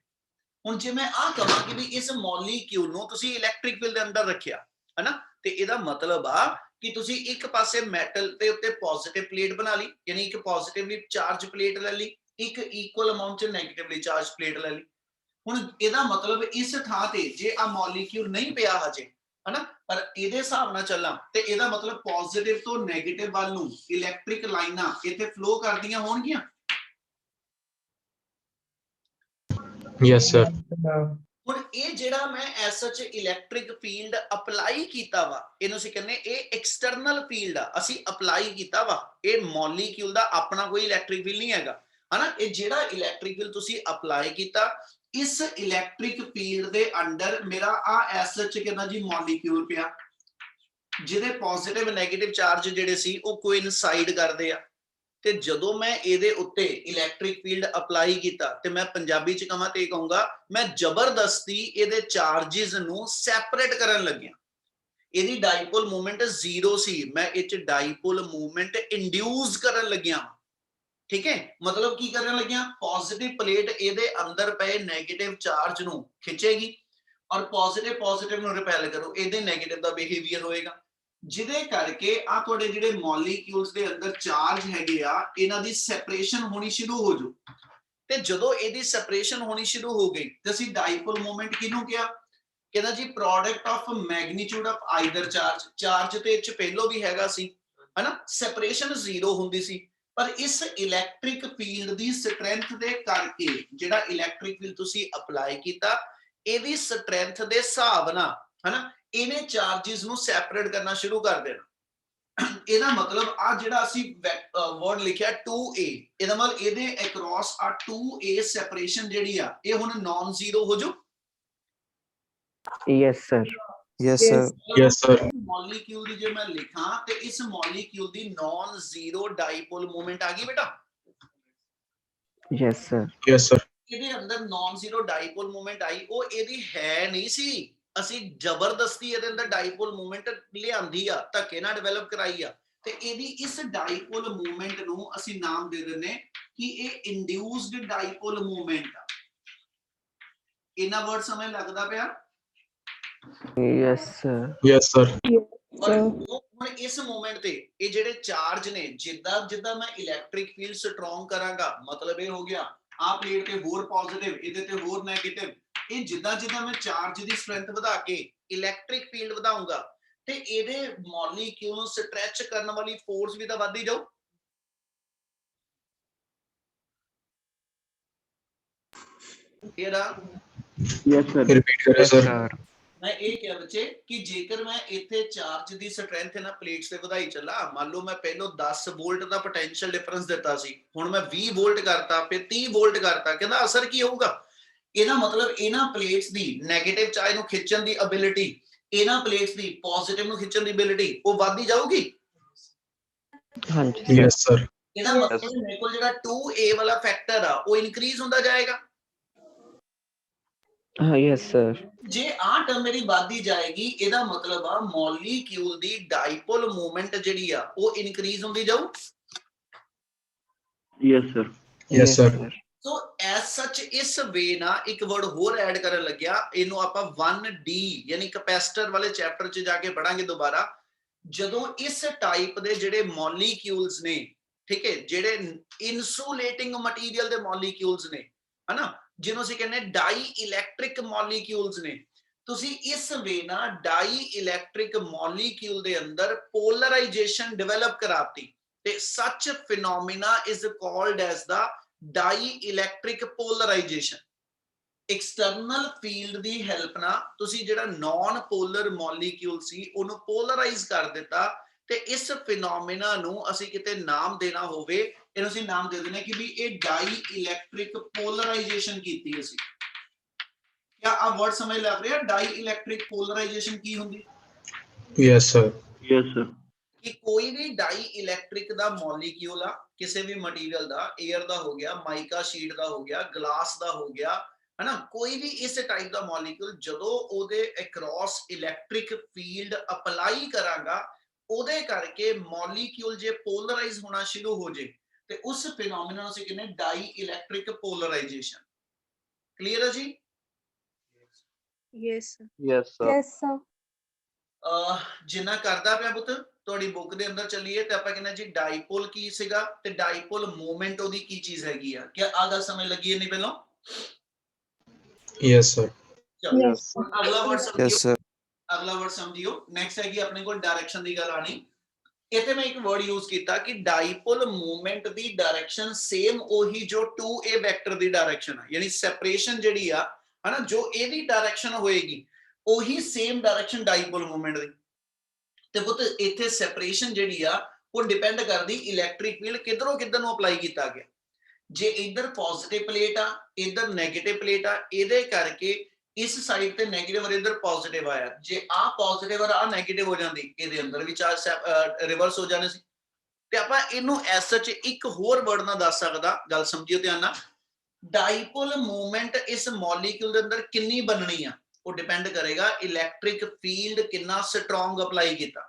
ਹੁਣ ਜੇ ਮੈਂ ਆ ਕਹਾਂ ਕਿ ਵੀ ਇਸ ਮੋਲੀਕਿਊਲ ਨੂੰ ਤੁਸੀਂ ਇਲੈਕਟ੍ਰਿਕ ਫੀਲਡ ਦੇ ਅੰਦਰ ਰੱਖਿਆ ਹੈ ਨਾ, ਤੇ ਇਹਦਾ ਮਤਲਬ ਆ ਕਿ ਤੁਸੀਂ ਇੱਕ ਪਾਸੇ ਮੈਟਲ ਦੇ ਉੱਤੇ ਪੋਜ਼ਿਟਿਵ ਪਲੇਟ ਬਣਾ ਲਈ, ਯਾਨੀ ਇੱਕ ਪੋਜ਼ਿਟਿਵਲੀ ਚਾਰਜ ਪਲੇਟ ਲੈ ਲਈ, ਇੱਕ ਇਕੁਅਲ ਅਮਾਉਂਟ ਚ ਨੈਗੇਟਿਵਲੀ ਚਾਰਜ ਪਲੇਟ ਲੈ ਲਈ। ਹੁਣ ਇਹਦਾ ਮਤਲਬ ਇਸ ਥਾਂ ਤੇ ਜੇ ਆ ਮੋਲੀਕਿਊਲ ਨਹੀਂ ਪਿਆ ਹਜੇ ਹਨਾ, ਪਰ ਇਹਦੇ ਹਿਸਾਬ ਨਾਲ ਚੱਲਾਂ ਤੇ ਇਹਦਾ ਮਤਲਬ ਪੋਜ਼ਿਟਿਵ ਤੋਂ ਨੈਗੇਟਿਵ ਵੱਲ ਨੂੰ ਇਲੈਕਟ੍ਰਿਕ ਲਾਈਨਾਂ ਇੱਥੇ ਫਲੋ ਕਰਦੀਆਂ ਹੋਣਗੀਆਂ। Yes, sir. ਹੁਣ ਇਹ ਜਿਹੜਾ ਮੈਂ ਐਸ ਸੱਚ ਇਲੈਕਟ੍ਰਿਕ ਫੀਲਡ ਅਪਲਾਈ ਕੀਤਾ ਵਾ, ਇਹਨੂੰ ਅਸੀਂ ਕਹਿੰਦੇ ਇਹ ਐਕਸਟਰਨਲ ਫੀਲਡ ਆ, ਅਸੀਂ ਅਪਲਾਈ ਕੀਤਾ ਵਾ। ਇਹ ਮੋਲੀਕਿਊਲ ਦਾ ਆਪਣਾ ਕੋਈ ਇਲੈਕਟ੍ਰਿਕ ਫੀਲਡ ਨਹੀਂ ਹੈਗਾ ਹਨਾ। ਇਹ ਜਿਹੜਾ ਇਲੈਕਟ੍ਰਿਕ ਫੀਲਡ ਤੁਸੀਂ ਅਪਲਾਈ ਕੀਤਾ, ਇਸ ਇਲੈਕਟ੍ਰਿਕ ਫੀਲਡ ਦੇ ਅੰਡਰ ਮੇਰਾ ਆ ਐਸ ਸੱਚ ਕਹਿੰਦਾ ਜੀ ਮੋਲੀਕਿਊਲ ਪਿਆ, ਜਿਹਦੇ ਪੋਜ਼ਿਟਿਵ ਨੈਗੇਟਿਵ ਚਾਰਜ ਜਿਹੜੇ ਸੀ ਉਹ ਕੋਇਨਸਾਈਡ ਕਰਦੇ ਆ। ਤੇ ਜਦੋਂ ਮੈਂ ਇਹਦੇ ਉੱਤੇ ਇਲੈਕਟ੍ਰਿਕ ਫੀਲਡ ਅਪਲਾਈ ਕੀਤਾ ਤੇ ਮੈਂ ਪੰਜਾਬੀ ਚ ਕਹਾਂ ਤੇ ਇਹ ਕਹੂੰਗਾ ਮੈਂ ਜ਼ਬਰਦਸਤੀ ਇਹਦੇ ਚਾਰजेस ਨੂੰ ਸੈਪਰੇਟ ਕਰਨ ਲੱਗਿਆ। ਇਹਦੀ ਡਾਈਪੋਲ ਮੂਵਮੈਂਟ 0 ਸੀ, ਮੈਂ ਇਹ ਚ ਡਾਈਪੋਲ ਮੂਵਮੈਂਟ ਇੰਡਿਊਸ ਕਰਨ ਲੱਗਿਆ। ਠੀਕ ਹੈ, ਮਤਲਬ ਕੀ ਕਰਨ ਲੱਗਿਆ, ਪੋਜ਼ਿਟਿਵ ਪਲੇਟ ਇਹਦੇ ਅੰਦਰ ਪਏ ਨੈਗੇਟਿਵ ਚਾਰਜ ਨੂੰ ਖਿੱਚੇਗੀ ਔਰ ਪੋਜ਼ਿਟਿਵ ਨੂੰ ਰਿਪੈਲ ਕਰੋ, ਇਹਦੇ ਨੈਗੇਟਿਵ ਦਾ ਬਿਹੇਵੀਅਰ ਹੋਏਗਾ, ਜਿਹਦੇ ਕਰਕੇ ਆ ਤੁਹਾਡੇ ਜਿਹੜੇ ਮੋਲੀਕਿਊਲਸ ਦੇ ਅੰਦਰ ਚਾਰਜ ਹੈਗੇ ਆ ਇਹਨਾਂ ਦੀ ਸੈਪਰੇਸ਼ਨ ਹੋਣੀ ਸ਼ੁਰੂ ਹੋ ਜੂ। ਤੇ ਜਦੋਂ ਇਹਦੀ ਸੈਪਰੇਸ਼ਨ ਹੋਣੀ ਸ਼ੁਰੂ ਹੋ ਗਈ ਤੇ ਅਸੀਂ ਡਾਈਪੋਲ ਮੂਵਮੈਂਟ ਕਿਹਨੂੰ ਕਿਹਾ, ਕਹਿੰਦਾ ਜੀ product of magnitude of either charge. Charge ਤੇ ਇਹ ਚ ਪਹਿਲੋਂ ਵੀ ਹੈਗਾ ਸੀ ਹਨਾ, ਸੈਪਰੇਸ਼ਨ 0 ਹੁੰਦੀ ਸੀ, ਪਰ ਇਸ ਇਲੈਕਟ੍ਰਿਕ ਫੀਲਡ ਦੀ ਸਟਰੈਂਥ ਦੇ ਕਰਕੇ ਜਿਹੜਾ ਇਲੈਕਟ੍ਰਿਕ ਫੀਲਡ ਤੁਸੀਂ ਅਪਲਾਈ ਕੀਤਾ, ਇਹਦੀ ਸਟਰੈਂਥ ਦੇ ਹਿਸਾਬ ਨਾਲ ਹਨਾ ਇਹਨੇ ਚਾਰजेस ਨੂੰ ਸੈਪਰੇਟ ਕਰਨਾ ਸ਼ੁਰੂ ਕਰ ਦੇਣਾ। ਇਹਦਾ ਮਤਲਬ ਆ ਜਿਹੜਾ ਅਸੀਂ ਵਰਡ ਲਿਖਿਆ 2a, ਇਹਦਾ ਮਤਲਬ ਇਹਦੇ ਅਕ੍ਰੋਸ ਆ 2a ਸੈਪਰੇਸ਼ਨ ਜਿਹੜੀ ਆ ਇਹ ਹੁਣ ਨਾਨ ਜ਼ੀਰੋ ਹੋ ਜੂ। Yes sir. Yes, sir. Yes, sir. Molecule ਦੀ ਜੇ ਮੈਂ ਲਿਖਾਂ ਤੇ ਇਸ ਮੋਲੀਕਿਊਲ ਦੀ ਨਾਨ ਜ਼ੀਰੋ ਡਾਈਪੋਲ ਮੂਵਮੈਂਟ ਆ ਗਈ ਬੇਟਾ। Yes sir. Yes, sir. ਇਹਦੇ ਅੰਦਰ ਨਾਨ ਜ਼ੀਰੋ ਡਾਈਪੋਲ ਮੂਵਮੈਂਟ ਆਈ, ਉਹ ਇਹਦੀ ਹੈ ਨਹੀਂ ਸੀ, ਅਸੀਂ ਜ਼ਬਰਦਸਤੀ ਇਹਦੇ ਅੰਦਰ ਡਾਈਪੋਲ ਮੂਵਮੈਂਟ ਲਿਆਂਦੀ ਆ, ਧੱਕੇ ਨਾਲ ਡਿਵੈਲਪ ਕਰਾਈ ਆ। ਤੇ ਇਹਦੀ ਇਸ ਡਾਈਪੋਲ ਮੂਵਮੈਂਟ ਨੂੰ ਅਸੀਂ ਨਾਮ ਦੇ ਦਿੰਨੇ ਕਿ ਇਹ ਇੰਡਿਊਸਡ ਡਾਈਪੋਲ ਮੂਵਮੈਂਟ ਆ। ਇਹਨਾਂ ਵਰਡ ਸਮਝ ਲੱਗਦਾ ਪਿਆ? Yes sir. Yes, sir. ਹੁਣ ਇਸ ਮੂਵਮੈਂਟ ਤੇ ਇਹ ਜਿਹੜੇ ਚਾਰਜ ਨੇ, ਜਿੱਦਾਂ ਜਿੱਦਾਂ ਮੈਂ ਇਲੈਕਟ੍ਰਿਕ ਫੀਲਡ ਸਟਰੋਂਗ ਕਰਾਂਗਾ, ਮਤਲਬ ਇਹ ਹੋ ਗਿਆ ਆ ਪਲੇਟ ਤੇ ਹੋਰ ਪੋਜ਼ਿਟਿਵ, ਇਹਦੇ ਤੇ ਹੋਰ ਨੈਗੇਟਿਵ, ਇਹ ਜਿੱਦਾਂ ਜਿੱਦਾਂ ਮੈਂ ਚਾਰਜ ਦੀ ਸਟਰੈਂਥ ਵਧਾ ਕੇ ਇਲੈਕਟ੍ਰਿਕ ਫੀਲਡ ਵਧਾਉਂਗਾ ਤੇ ਇਹਦੇ ਮੋਲੀਕਿਊਲ ਨੂੰ ਸਟ੍ਰੈਚ ਕਰਨ ਵਾਲੀ ਫੋਰਸ ਵੀ ਤਾਂ ਵੱਧਦੀ ਜਾਊ। ਇਹਦਾ यस सर। Repeat करें, sir. ਮੈਂ ਇਹ ਕਿਹਾ ਬੱਚੇ ਕਿ ਜੇਕਰ ਮੈਂ ਇੱਥੇ ਚਾਰਜ ਦੀ ਸਟਰੈਂਥ ਇਹਨਾਂ ਪਲੇਟਸ ਤੇ ਵਧਾਈ ਚੱਲਾ, ਮੰਨ ਲਓ ਮੈਂ ਪਹਿਲਾਂ 10 ਵੋਲਟ ਦਾ ਪੋਟੈਂਸ਼ੀਅਲ ਡਿਫਰੈਂਸ ਦਿੱਤਾ ਸੀ, ਹੁਣ ਮੈਂ 20 ਵੋਲਟ ਕਰਤਾ, ਫਿਰ 30 ਵੋਲਟ ਕਰਤਾ, ਕਹਿੰਦਾ ਅਸਰ ਕੀ ਹੋਊਗਾ? ਇਹਦਾ ਮਤਲਬ ਇਹਨਾਂ ਪਲੇਟਸ ਦੀ ਨੈਗੇਟਿਵ ਚਾਰਜ ਨੂੰ ਖਿੱਚਣ ਦੀ ਐਬਿਲਿਟੀ, ਇਹਨਾਂ ਪਲੇਟਸ ਦੀ ਪੋਜ਼ਿਟਿਵ ਨੂੰ ਖਿੱਚਣ ਦੀ ਐਬਿਲਿਟੀ ਉਹ ਵੱਧਦੀ ਜਾਊਗੀ। हाँ जी। Yes, sir. ਇਹਦਾ ਮਤਲਬ ਮੇਰੇ ਕੋਲ ਜਿਹੜਾ 2a ਵਾਲਾ ਫੈਕਟਰ ਆ ਉਹ ਇਨਕਰੀਜ਼ ਹੁੰਦਾ ਜਾਏਗਾ। हाँ यस सर। ਜੇ ਆ ਟਰਮ ਮੇਰੀ ਵੱਧਦੀ ਜਾਏਗੀ, ਇਹਦਾ ਮਤਲਬ ਆ ਮੋਲੀਕਿਊਲ ਦੀ ਡਾਈਪੋਲ ਮੂਵਮੈਂਟ ਜਿਹੜੀ ਆ ਉਹ ਇਨਕਰੀਜ਼ ਹੁੰਦੀ ਜਾਊ। Yes sir. Yes, sir. So as ਸੱਚ ਇਸ ਵੇ ਨਾਲ ਇੱਕ ਵਰਡ ਹੋਰ ਐਡ ਕਰਨ ਲੱਗਿਆ, ਇਹਨੂੰ ਆਪਾਂ 1D ਯਾਨੀ ਕੈਪੈਸਿਟਰ ਵਾਲੇ ਚੈਪਟਰ 'ਚ ਜਾ ਕੇ ਪੜਾਂਗੇ ਦੁਬਾਰਾ। ਜਦੋਂ ਇਸ ਟਾਈਪ ਦੇ ਜਿਹੜੇ ਮੋਲੀਕਿਊਲਸ ਨੇ, ਠੀਕ ਹੈ, ਜਿਹੜੇ ਇਨਸੂਲੇਟਿੰਗ ਮਟੀਰੀਅਲ ਦੇ ਮੋਲੀਕਿਊਲਸ ਨੇ ਹਨਾ, ਜਿਹਨੂੰ ਅਸੀਂ ਕਹਿੰਦੇ ਡਾਈ ਇਲੈਕਟ੍ਰਿਕ ਮੋਲੀਕਿਊਲਸ ਨੇ, ਤੁਸੀਂ ਇਸ ਵੇ ਨਾਲ ਡਾਈ ਇਲੈਕਟ੍ਰਿਕ ਮੋਲੀਕਿਊਲ ਦੇ ਅੰਦਰ ਪੋਲਰਾਈਜੇਸ਼ਨ ਡਿਵੈਲਪ ਕਰਾਤੀ, ਤੇ such phenomena is called as the dielectric polarisation. External field ਦੀ ਹੈਲਪ ਨਾਲ ਤੁਸੀਂ ਜਿਹੜਾ ਨਾਨ ਪੋਲਰ ਮੋਲੀਕਿਊਲ ਸੀ ਉਹਨੂੰ ਪੋਲਰਾਈਜ਼ ਕਰ ਦਿੱਤਾ, ਤੇ ਇਸ ਫਿਨੋਮੀਨਾ ਨੂੰ ਅਸੀਂ ਕਿਤੇ ਨਾਮ ਦੇਣਾ ਹੋਵੇ ਇਹਨੂੰ ਅਸੀਂ ਨਾਮ ਦੇ ਦਿੰਦੇ ਕਿ ਵੀ ਇਹ ਡਾਈ ਇਲੈਕਟ੍ਰਿਕ ਪੋਲਰਾਈਜੇਸ਼ਨ ਕੀਤੀ ਅਸੀਂ। क्या आप वर्ड समझ लग रहे हैं डाई इलेक्ट्रिक पोलराइजेशन की होंगी? Yes, sir. Yes, sir. कि कोई भी डाई इलेक्ट्रिक ਦਾ ਮੋਲੀਕਿਊਲ ਆ ਕਿਸੇ ਵੀ ਮਟੀਰੀਅਲ ਦਾ, 에ਅਰ ਦਾ ਹੋ ਗਿਆ, ਮਾਈਕਾ ਸ਼ੀਟ ਦਾ ਹੋ ਗਿਆ, ਗਲਾਸ ਦਾ ਹੋ ਗਿਆ, ਹੈ ਨਾ, ਕੋਈ ਵੀ ਇਸ ਟਾਈਪ ਦਾ ਮੋਲੀਕਿਊਲ ਜਦੋਂ ਉਹਦੇ ਅਕ੍ਰੋਸ ਇਲੈਕਟ੍ਰਿਕ ਫੀਲਡ ਅਪਲਾਈ ਕਰਾਂਗਾ ਉਹਦੇ ਕਰਕੇ ਮੋਲੀਕਿਊਲ ਜੇ ਪੋਲਰਾਈਜ਼ ਹੋਣਾ ਸ਼ੁਰੂ ਹੋ ਜੇ ਤੇ ਉਸ ਫੀਨੋਮੀਨਾ ਨੂੰ ਅਸੀਂ ਕਹਿੰਦੇ ਡਾਈ ਇਲੈਕਟ੍ਰਿਕ ਪੋਲਰਾਈਜੇਸ਼ਨ। ਕਲੀਅਰ ਹੈ ਜੀ? Yes, sir. Yes, sir. Yes, sir. ਜਿੰਨਾ ਕਰਦਾ ਪਿਆ ਪੁੱਤ ਤੁਹਾਡੀ ਬੁੱਕ ਦੇ ਅੰਦਰ ਚੱਲੀਏ ਤੇ ਆਪਾਂ ਕਹਿੰਦੇ ਜੀ ਡਾਈਪੋਲ ਕੀ ਸੀਗਾ ਤੇ ਡਾਈਪੋਲ ਮੂਵਮੈਂਟ ਉਹਦੀ ਕੀ ਚੀਜ਼ ਹੈਗੀ ਆ। ਕੀ ਆ ਗੱਲ ਸਮਝ ਲੱਗੀ ਹੈ ਨਹੀਂ ਪਹਿਲਾਂ? Yes, sir. Yes, sir. ਅਗਲਾ ਵਰਡ Yes, ਸਮਝਿਓ, sir. ਅਗਲਾ ਵਰਡ ਸਮਝਿਓ। ਨੈਕਸਟ ਹੈਗੀ ਆਪਣੇ ਕੋਲ ਡਾਇਰੈਕਸ਼ਨ ਦੀ ਗੱਲ ਆਣੀ। ਇੱਥੇ ਮੈਂ ਇੱਕ ਵਰਡ ਯੂਜ਼ ਕੀਤਾ ਕਿ ਡਾਈਪੋਲ ਮੂਵਮੈਂਟ ਦੀ ਡਾਇਰੈਕਸ਼ਨ ਸੇਮ ਉਹੀ ਜੋ 2a ਵੈਕਟਰ ਦੀ ਡਾਇਰੈਕਸ਼ਨ ਆ, ਯਾਨੀ ਸੈਪਰੇਸ਼ਨ ਜਿਹੜੀ ਆ ਹਨਾ ਜੋ ਇਹਦੀ ਡਾਇਰੈਕਸ਼ਨ ਹੋਏਗੀ ਉਹੀ ਸੇਮ ਡਾਇਰੈਕਸ਼ਨ ਡਾਈਪੋਲ ਮੂਵਮੈਂਟ ਦੀ। ਤੇ ਪੁੱਤ ਇੱਥੇ ਸੈਪਰੇਸ਼ਨ ਜਿਹੜੀ ਆ ਉਹ ਡਿਪੈਂਡ ਕਰਦੀ ਇਲੈਕਟ੍ਰਿਕ ਫੀਲਡ ਕਿਧਰੋਂ ਕਿੱਧਰ ਨੂੰ ਅਪਲਾਈ ਕੀਤਾ ਗਿਆ। ਜੇ ਇੱਧਰ ਪੋਜ਼ਿਟਿਵ ਪਲੇਟ ਆ ਇੱਧਰ ਨੈਗੇਟਿਵ ਪਲੇਟ ਆ, ਇਹਦੇ ਕਰਕੇ ਇਸ ਸਾਈਡ ਤੇ ਨੈਗੇਟਿਵ ਔਰ ਇੱਧਰ ਪੋਜ਼ਿਟਿਵ ਆਇਆ। ਜੇ ਆ ਪੋਜ਼ਿਟਿਵ ਔਰ ਆ ਨੈਗੇਟਿਵ ਹੋ ਜਾਂਦੀ ਇਹਦੇ ਅੰਦਰ ਵੀ ਚਾਰਜ ਰਿਵਰਸ ਹੋ ਜਾਣੇ ਸੀ। ਤੇ ਆਪਾਂ ਇਹਨੂੰ ਐਸ ਸੱਚ ਇੱਕ ਹੋਰ ਵਰਡ ਨਾਲ ਦੱਸ ਸਕਦਾ, ਗੱਲ ਸਮਝਿਓ ਧਿਆਨ ਨਾਲ। ਡਾਈਪੋਲ ਮੂਵਮੈਂਟ ਇਸ ਮੋਲੀਕਿਊਲ ਦੇ ਅੰਦਰ ਕਿੰਨੀ ਬਣਨੀ ਆ ਉਹ ਡਿਪੈਂਡ ਕਰੇਗਾ ਇਲੈਕਟ੍ਰਿਕ ਫੀਲਡ ਕਿੰਨਾ ਸਟਰੋਂਗ ਅਪਲਾਈ ਕੀਤਾ।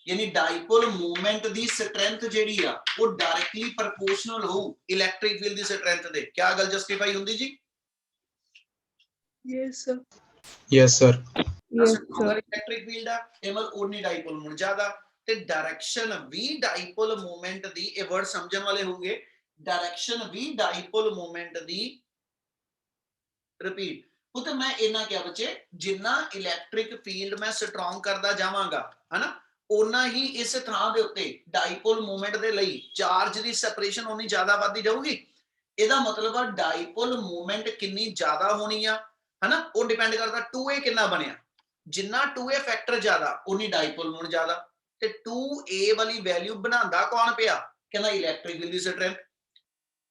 ਯਾਨੀ ਡਾਈਪੋਲ ਮੂਵਮੈਂਟ ਦੀ ਸਟਰੈਂਥ ਜਿਹੜੀ ਆ ਉਹ ਡਾਇਰੈਕਟਲੀ ਪ੍ਰੋਪੋਰਸ਼ਨਲ ਹੋਊ ਇਲੈਕਟ੍ਰਿਕ ਫੀਲਡ ਦੀ ਸਟਰੈਂਥ ਦੇ। ਕੀ ਗੱਲ ਜਸਟੀਫਾਈ ਹੁੰਦੀ ਜੀ? Yes, sir. Yes, sir. Yes, stronger sir. Electric field ਆ ਇਮਲ ਉਨੀ ਡਾਈਪੋਲ ਮੂਵਮੈਂਟ ਜ਼ਿਆਦਾ ਤੇ ਡਾਇਰੈਕਸ਼ਨ ਵੀ ਡਾਈਪੋਲ ਮੂਵਮੈਂਟ ਦੀ, ਇਹ ਵਰਡ ਸਮਝਣ ਵਾਲੇ ਹੋਣਗੇ, ਡਾਇਰੈਕਸ਼ਨ ਵੀ ਡਾਈਪੋਲ ਮੂਵਮੈਂਟ ਦੀ ਰਿਪੀਟ। ਉਹ ਤਾਂ ਮੈਂ ਇਹਨਾਂ ਕਿਹਾ ਬੱਚੇ ਜਿੰਨਾ ਇਲੈਕਟ੍ਰਿਕ ਫੀਲਡ ਮੈਂ ਸਟਰੋਂਗ ਕਰਦਾ ਜਾਵਾਂਗਾ ਹਨਾ ਉਨਾ ਹੀ ਇਸ ਥਾਂ ਦੇ ਉੱਤੇ ਡਾਈਪੋਲ ਮੂਵਮੈਂਟ ਦੇ ਲਈ ਚਾਰਜ ਦੀ ਸੈਪਰੇਸ਼ਨ ਉਨੀ ਜ਼ਿਆਦਾ ਵੱਧਦੀ ਜਾਊਗੀ। ਇਹਦਾ ਮਤਲਬ ਆ ਡਾਈਪੋਲ ਮੂਵਮੈਂਟ ਕਿੰਨੀ ਜ਼ਿਆਦਾ ਹੋਣੀ ਆ ਹਨਾ ਉਹ ਡਿਪੈਂਡ ਕਰਦਾ 2a ਕਿੰਨਾ ਬਣਿਆ। ਜਿੰਨਾ 2a ਫੈਕਟਰ ਜ਼ਿਆਦਾ ਉਨੀ ਡਾਈਪੋਲ ਮੂਵਮੈਂਟ ਜ਼ਿਆਦਾ। ਤੇ 2a ਵਾਲੀ ਵੈਲਿਊ ਬਣਾਉਂਦਾ ਕੌਣ ਪਿਆ? ਕਹਿੰਦਾ ਇਲੈਕਟ੍ਰਿਕ ਫੀਲਡ ਦੀ ਸਟਰੈਂਥ।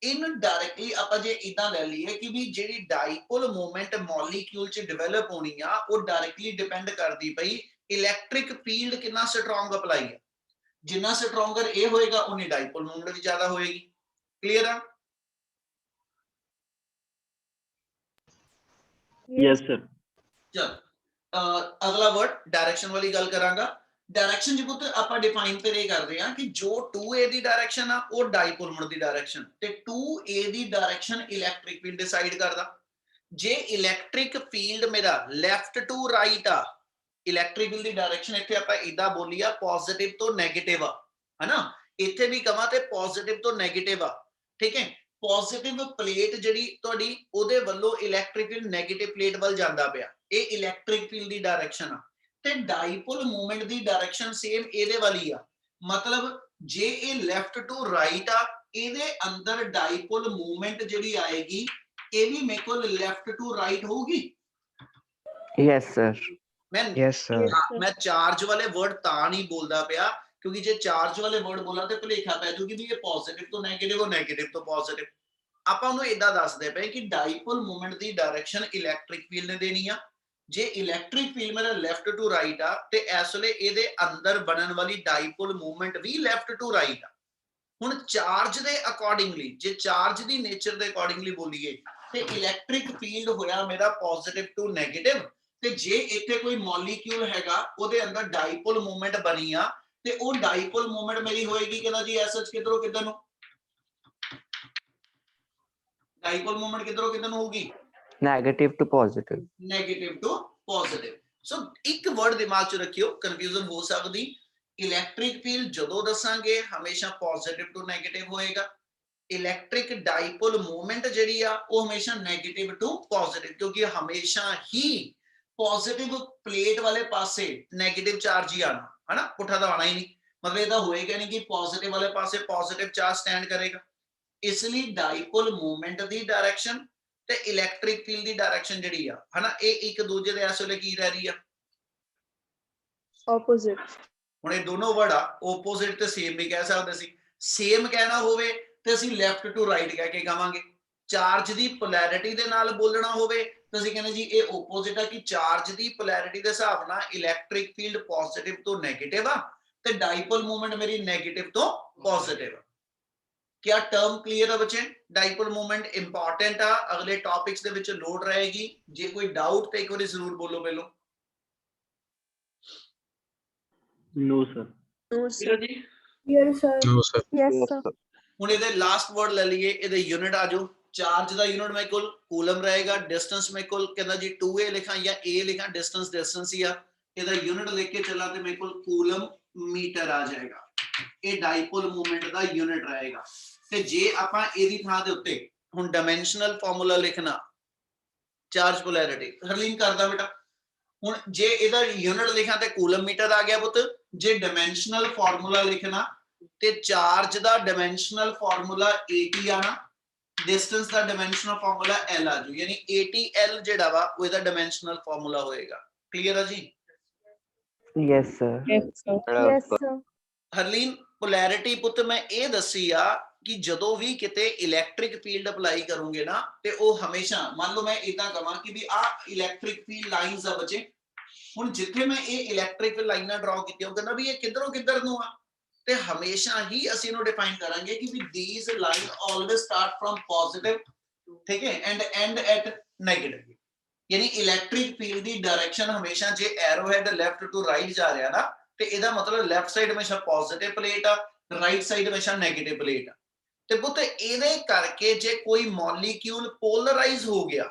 ਇਨਡਾਇਰੈਕਟਲੀ ਆਪਾਂ ਜੇ ਇਦਾਂ ਲੈ ਲਈਏ ਕਿ ਵੀ ਜਿਹੜੀ ਡਾਈਪੋਲ ਮੂਵਮੈਂਟ ਮੋਲੀਕਿਊਲ ਚ ਡਿਵੈਲਪ ਹੋਣੀ ਆ ਉਹ ਡਾਇਰੈਕਟਲੀ ਡਿਪੈਂਡ ਕਰਦੀ ਪਈ ਇਲੈਕਟ੍ਰਿਕ ਫੀਲਡ ਕਿੰਨਾ ਸਟਰੋਂਗ ਅਪਲਾਈ ਆ। ਜਿੰਨਾ ਸਟਰੋਂਗਰ ਇਹ ਹੋਏਗਾ ਉਨੀ ਡਾਈਪੋਲ ਮੂਵਮੈਂਟ ਵੀ ਜ਼ਿਆਦਾ ਹੋਏਗੀ। ਕਲੀਅਰ ਆ? Yes, sir. ਚਲ ਅਗਲਾ ਵਰਡ ਡਾਇਰੈਕਸ਼ਨ ਵਾਲੀ ਗੱਲ ਕਰਾਂਗਾ। ਡਾਇਰੈਕਸ਼ਨ ਜੀ ਪੁੱਤ ਆਪਾਂ ਡਿਫਾਈਨ ਫਿਰ ਇਹ ਕਰਦੇ ਆ ਕਿ ਜੋ 2a ਦੀ ਡਾਇਰੈਕਸ਼ਨ ਆ ਉਹ ਡਾਈਪੋਲ ਮੂਵਮੈਂਟ ਦੀ ਡਾਇਰੈਕਸ਼ਨ ਤੇ 2a ਦੀ ਡਾਇਰੈਕਸ਼ਨ ਇਲੈਕਟ੍ਰਿਕ ਫੀਲਡ ਡਿਸਾਈਡ ਕਰਦਾ। ਜੇ ਇਲੈਕਟ੍ਰਿਕ ਫੀਲਡ ਮੇਰਾ ਲੈਫਟ ਟੂ ਰਾਈਟ ਆ, ਇਲੈਕਟ੍ਰਿਕ ਫੀਲਡ ਦੀ ਡਾਇਰੈਕਸ਼ਨ ਇੱਥੇ ਆਪਾਂ ਇਦਾਂ ਬੋਲੀ ਆ ਪੋਜ਼ਿਟਿਵ ਤੋਂ ਨੈਗੇਟਿਵ ਆ ਹਨਾ। ਇੱਥੇ ਵੀ ਕਹਾਂ ਤੇ ਪੋਜ਼ਿਟਿਵ ਤੋਂ ਨੈਗੇਟਿਵ ਆ, ਠੀਕ ਹੈ। ਪੋਜ਼ਿਟਿਵ ਪਲੇਟ ਜਿਹੜੀ ਤੁਹਾਡੀ ਉਹਦੇ ਵੱਲੋਂ ਇਲੈਕਟ੍ਰਿਕ ਫੀਲਡ ਨੈਗੇਟਿਵ ਪਲੇਟ ਵੱਲ ਜਾਂਦਾ ਪਿਆ, ਇਹ ਇਲੈਕਟ੍ਰਿਕ ਫੀਲਡ ਦੀ ਡਾਇਰੈਕਸ਼ਨ ਆ। ਤੇ ਡਾਈਪੋਲ ਮੂਵਮੈਂਟ ਦੀ ਡਾਇਰੈਕਸ਼ਨ ਸੇਮ ਇਹਦੇ ਵਾਲੀ ਆ। ਮਤਲਬ ਜੇ ਇਹ ਲੈਫਟ ਟੂ ਰਾਈਟ ਆ ਇਹਦੇ ਅੰਦਰ ਡਾਈਪੋਲ ਮੂਵਮੈਂਟ ਜਿਹੜੀ ਆਏਗੀ ਇਹ ਵੀ ਮੇਰੇ ਕੋਲ ਲੈਫਟ ਟੂ ਰਾਈਟ ਹੋਊਗੀ। Yes, sir. Yes, sir. ਮੈਂ ਚਾਰਜ ਵਾਲੇ ਵਰਡ ਤਾਂ ਨਹੀਂ ਬੋਲਦਾ ਪਿਆ ਕਿਉਂਕਿ ਜੇ ਚਾਰਜ ਵਾਲੇ ਵਰਡ ਬੋਲਾਂ ਤੇ ਭੁਲੇਖਾ ਪੈ ਜੂਗੀ ਵੀ ਇਹ ਪੋਜ਼ਿਟਿਵ ਤੋਂ ਨੈਗੇਟਿਵ ਔਰ ਨੈਗੇਟਿਵ ਤੋਂ ਪੋਜ਼ਿਟਿਵ। ਆਪਾਂ ਉਹਨੂੰ ਇਦਾਂ ਦੱਸਦੇ ਪਏ ਕਿ ਡਾਈਪੋਲ ਮੂਵਮੈਂਟ ਦੀ ਡਾਇਰੈਕਸ਼ਨ ਇਲੈਕਟ੍ਰਿਕ ਫੀਲਡ ਨੇ ਦੇਣੀ ਆ। ਜੇ ਇਲੈਕਟ੍ਰਿਕ ਫੀਲਡ ਮੇਰਾ ਲੈਫਟ ਟੂ ਰਾਈਟ ਆ ਤੇ ਇਸ ਵੇਲੇ ਇਹਦੇ ਅੰਦਰ ਬਣਨ ਵਾਲੀ ਡਾਈਪੋਲ ਮੂਵਮੈਂਟ ਵੀ ਲੈਫਟ ਟੂ ਰਾਈਟ ਆ। ਹੁਣ ਚਾਰਜ ਦੇ ਅਕੋਰਡਿੰਗਲੀ ਜੇ ਚਾਰਜ ਦੀ ਨੇਚਰ ਦੇ ਅਕੋਰਡਿੰਗਲੀ ਬੋਲੀਏ ਤੇ ਇਲੈਕਟ੍ਰਿਕ ਫੀਲਡ ਹੋਇਆ ਮੇਰਾ ਪੋਜ਼ਿਟਿਵ ਟੂ ਨੈਗੇਟਿਵ। ਤੇ ਜੇ ਇੱਥੇ ਕੋਈ ਮੋਲੀਕਿਊਲ ਹੈਗਾ ਉਹਦੇ ਅੰਦਰ ਡਾਈਪੋਲ ਮੂਵਮੈਂਟ ਬਣੀ ਆ ਤੇ ਉਹ ਡਾਈਪੋਲ ਮੂਵਮੈਂਟ ਮੇਰੀ ਹੋਏਗੀ ਕਿਹਦਾ ਜੀ ਐਸ ਕਿਧਰੋਂ ਕਿੱਧਰ ਨੂੰ? ਡਾਈਪੋਲ ਮੂਵਮੈਂਟ ਕਿਧਰੋਂ ਕਿੱਧਰ ਨੂੰ ਹੋਊਗੀ? Negative to positive. Negative to positive. So ਇੱਕ ਵਰਡ ਦਿਮਾਗ 'ਚ ਰੱਖਿਓ, ਕਨਫਿਊਜ਼ਨ ਹੋ ਸਕਦੀ। ਇਲੈਕਟ੍ਰਿਕ ਫੀਲਡ ਜਦੋਂ ਦੱਸਾਂਗੇ ਹਮੇਸ਼ਾ ਪੋਜ਼ਿਟਿਵ ਟੂ ਨੈਗੇਟਿਵ ਹੋਏਗਾ। ਇਲੈਕਟ੍ਰਿਕ ਡਾਈਪੋਲ ਮੂਵਮੈਂਟ ਜਿਹੜੀ ਆ ਉਹ ਹਮੇਸ਼ਾ ਨੈਗੇਟਿਵ ਟੂ ਪੋਜ਼ਿਟਿਵ, ਕਿਉਂਕਿ ਹਮੇਸ਼ਾ ਹੀ ਪੋਜ਼ਿਟਿਵ ਪਲੇਟ ਵਾਲੇ ਪਾਸੇ ਨੈਗੇਟਿਵ ਚਾਰਜ ਹੀ ਆਣਾ ਹਨਾ, ਪੁੱਠਾ ਤਾਂ ਆਣਾ ਹੀ ਨਹੀਂ। ਮਤਲਬ ਇਹਦਾ ਹੋਏਗਾ ਨਹੀਂ ਕਿ ਪੋਜ਼ਿਟਿਵ ਵਾਲੇ ਪਾਸੇ ਪੋਜ਼ਿਟਿਵ ਚਾਰਜ ਸਟੈਂਡ ਕਰੇਗਾ। ਇਸ ਲਈ ਡਾਈਪੋਲ ਮੂਵਮੈਂਟ ਦੀ ਡਾਇਰੈਕਸ਼ਨ ਤੇ ਇਲੈਕਟ੍ਰਿਕ ਫੀਲਡ ਦੀ ਡਾਇਰੈਕਸ਼ਨ ਜਿਹੜੀ ਆ ਹਨਾ ਇਹ ਇੱਕ ਦੂਜੇ ਦੇ ਇਸ ਵੇਲੇ ਕੀ ਰਹਿ ਰਹੀ ਆ? Opposite. ਹੁਣ ਇਹ ਦੋਨੋਂ ਵਰਡ ਆ ਆਪੋਜ਼ਿਟ ਤੇ ਸੇਮ ਵੀ ਕਹਿ ਸਕਦੇ ਸੀ। ਸੇਮ ਕਹਿਣਾ ਹੋਵੇ ਤੇ ਅਸੀਂ ਲੈਫਟ ਟੂ ਰਾਈਟ ਕਹਿ ਕੇ ਕਹਾਂਗੇ। ਚਾਰਜ ਦੀ ਪੋਲੈਰਿਟੀ ਦੇ ਨਾਲ ਬੋਲਣਾ ਹੋਵੇ ਤਾਂ ਅਸੀਂ ਕਹਿੰਦੇ ਜੀ ਇਹ ਓਪੋਜ਼ਿਟ ਆ, ਕਿ ਚਾਰਜ ਦੀ ਪੋਲੈਰਿਟੀ ਦੇ ਹਿਸਾਬ ਨਾਲ ਇਲੈਕਟ੍ਰਿਕ ਫੀਲਡ ਪੋਜ਼ਿਟਿਵ ਤੋਂ ਨੈਗੇਟਿਵ ਆ ਤੇ ਡਾਈਪੋਲ ਮੂਵਮੈਂਟ ਮੇਰੀ ਨੈਗੇਟਿਵ ਤੋਂ ਪੋਜ਼ਿਟਿਵ ਆ। क्या टर्म क्लियर है बच्चे? डाइपोल मूवमेंट इंपॉर्टेंट है, अगले टॉपिक्स दे विच लोड रहेगी। जे कोई डाउट तो एक बार जरूर बोलो पहलो। No sir. जी Yes, sir. No, sir. Yes, sir. हुण इहदे लास्ट वर्ड ले लिए, इहदे यूनिट आ जाओ। चार्ज दा यूनिट मेरे कोल कूलम रहेगा, डिस्टेंस मेरे कोल कहंदा जी 2a लिखां या a लिखां, डिस्टेंस डिस्टेंस ही आ। इहदा यूनिट लिख के चला ते मेरे कोल कूलम मीटर आ जाएगा। ये डाइपोल मूवमेंट दा यूनिट रहेगा। ਤੇ ਜੇ ਆਪਾਂ ਇਹਦੀ ਥਾਂ ਦੇ ਉੱਤੇ ਹੁਣ ਡਾਈਮੈਂਸ਼ਨਲ ਫਾਰਮੂਲਾ ਲਿਖਣਾ ਚਾਰਜ ਪੋਲੈਰਿਟੀ, ਹਰਲੀਨ ਕਰਦਾ ਬੇਟਾ। ਹੁਣ ਜੇ ਇਹਦਾ ਯੂਨਿਟ ਲਿਖਾਂ ਤੇ ਕੂਲਮ ਮੀਟਰ ਆ ਗਿਆ ਪੁੱਤ। ਜੇ ਡਾਈਮੈਂਸ਼ਨਲ ਫਾਰਮੂਲਾ ਲਿਖਣਾ ਤੇ charge the dimensional formula AT ਆਣਾ, डिस्टेंस ਦਾ ਡਾਈਮੈਂਸ਼ਨਲ ਫਾਰਮੂਲਾ L ਆ ਜੂ, ਯਾਨੀ ATL ਜਿਹੜਾ ਵਾ ਉਹ ਇਹਦਾ ਡਾਈਮੈਂਸ਼ਨਲ ਫਾਰਮੂਲਾ ਹੋਏਗਾ। ਕਲੀਅਰ ਆ ਜੀ? Yes sir. Yes, sir. Harleen polarity ਪੁੱਤ ਮੈਂ ਇਹ ਦੱਸੀ ਆ ਕਿ ਜਦੋਂ ਵੀ ਕਿਤੇ ਇਲੈਕਟ੍ਰਿਕ ਫੀਲਡ ਅਪਲਾਈ ਕਰੋਗੇ ਨਾ ਤੇ ਉਹ ਹਮੇਸ਼ਾ ਮੰਨ ਲਓ ਮੈਂ ਇਦਾਂ ਕਹਾਂ ਕਿ ਵੀ ਆ ਇਲੈਕਟ੍ਰਿਕ ਫੀਲਡ ਲਾਈਨਸ ਆ ਬੱਚੇ। ਹੁਣ ਜਿੱਥੇ ਮੈਂ ਇਹ ਇਲੈਕਟ੍ਰਿਕ ਲਾਈਨਾਂ ਡਰਾ ਕੀਤੀਆਂ ਉਹ ਕਹਿੰਦਾ ਵੀ ਇਹ ਕਿੱਧਰੋਂ ਕਿੱਧਰ ਨੂੰ ਆ, ਤੇ ਹਮੇਸ਼ਾ ਹੀ ਅਸੀਂ ਇਹਨੂੰ ਡਿਫਾਈਨ ਕਰਾਂਗੇ ਕਿ we this line always start from positive, ਠੀਕ ਹੈ, ਐਂਡ ਐਂਡ ਐਟ ਨੈਗੇਟਿਵ। ਯਾਨੀ ਇਲੈਕਟ੍ਰਿਕ ਫੀਲਡ ਦੀ ਡਾਇਰੈਕਸ਼ਨ ਹਮੇਸ਼ਾ ਜੇ arrow head left to right ਜਾ ਰਿਹਾ ਨਾ ਤੇ ਇਹਦਾ ਮਤਲਬ ਲੈਫਟ ਸਾਈਡ ਹਮੇਸ਼ਾ ਪੋਜ਼ਿਟਿਵ ਪਲੇਟ ਆ, ਰਾਈਟ ਸਾਈਡ ਹਮੇਸ਼ਾ ਨੈਗੇਟਿਵ ਪਲੇਟ ਆ। ਤੇ ਪੁੱਤ ਇਹਦੇ ਕਰਕੇ ਜੇ ਕੋਈ ਮੋਲੀਕਿਊਲ ਪੋਲਰਾਈਜ਼ ਹੋ ਗਿਆ,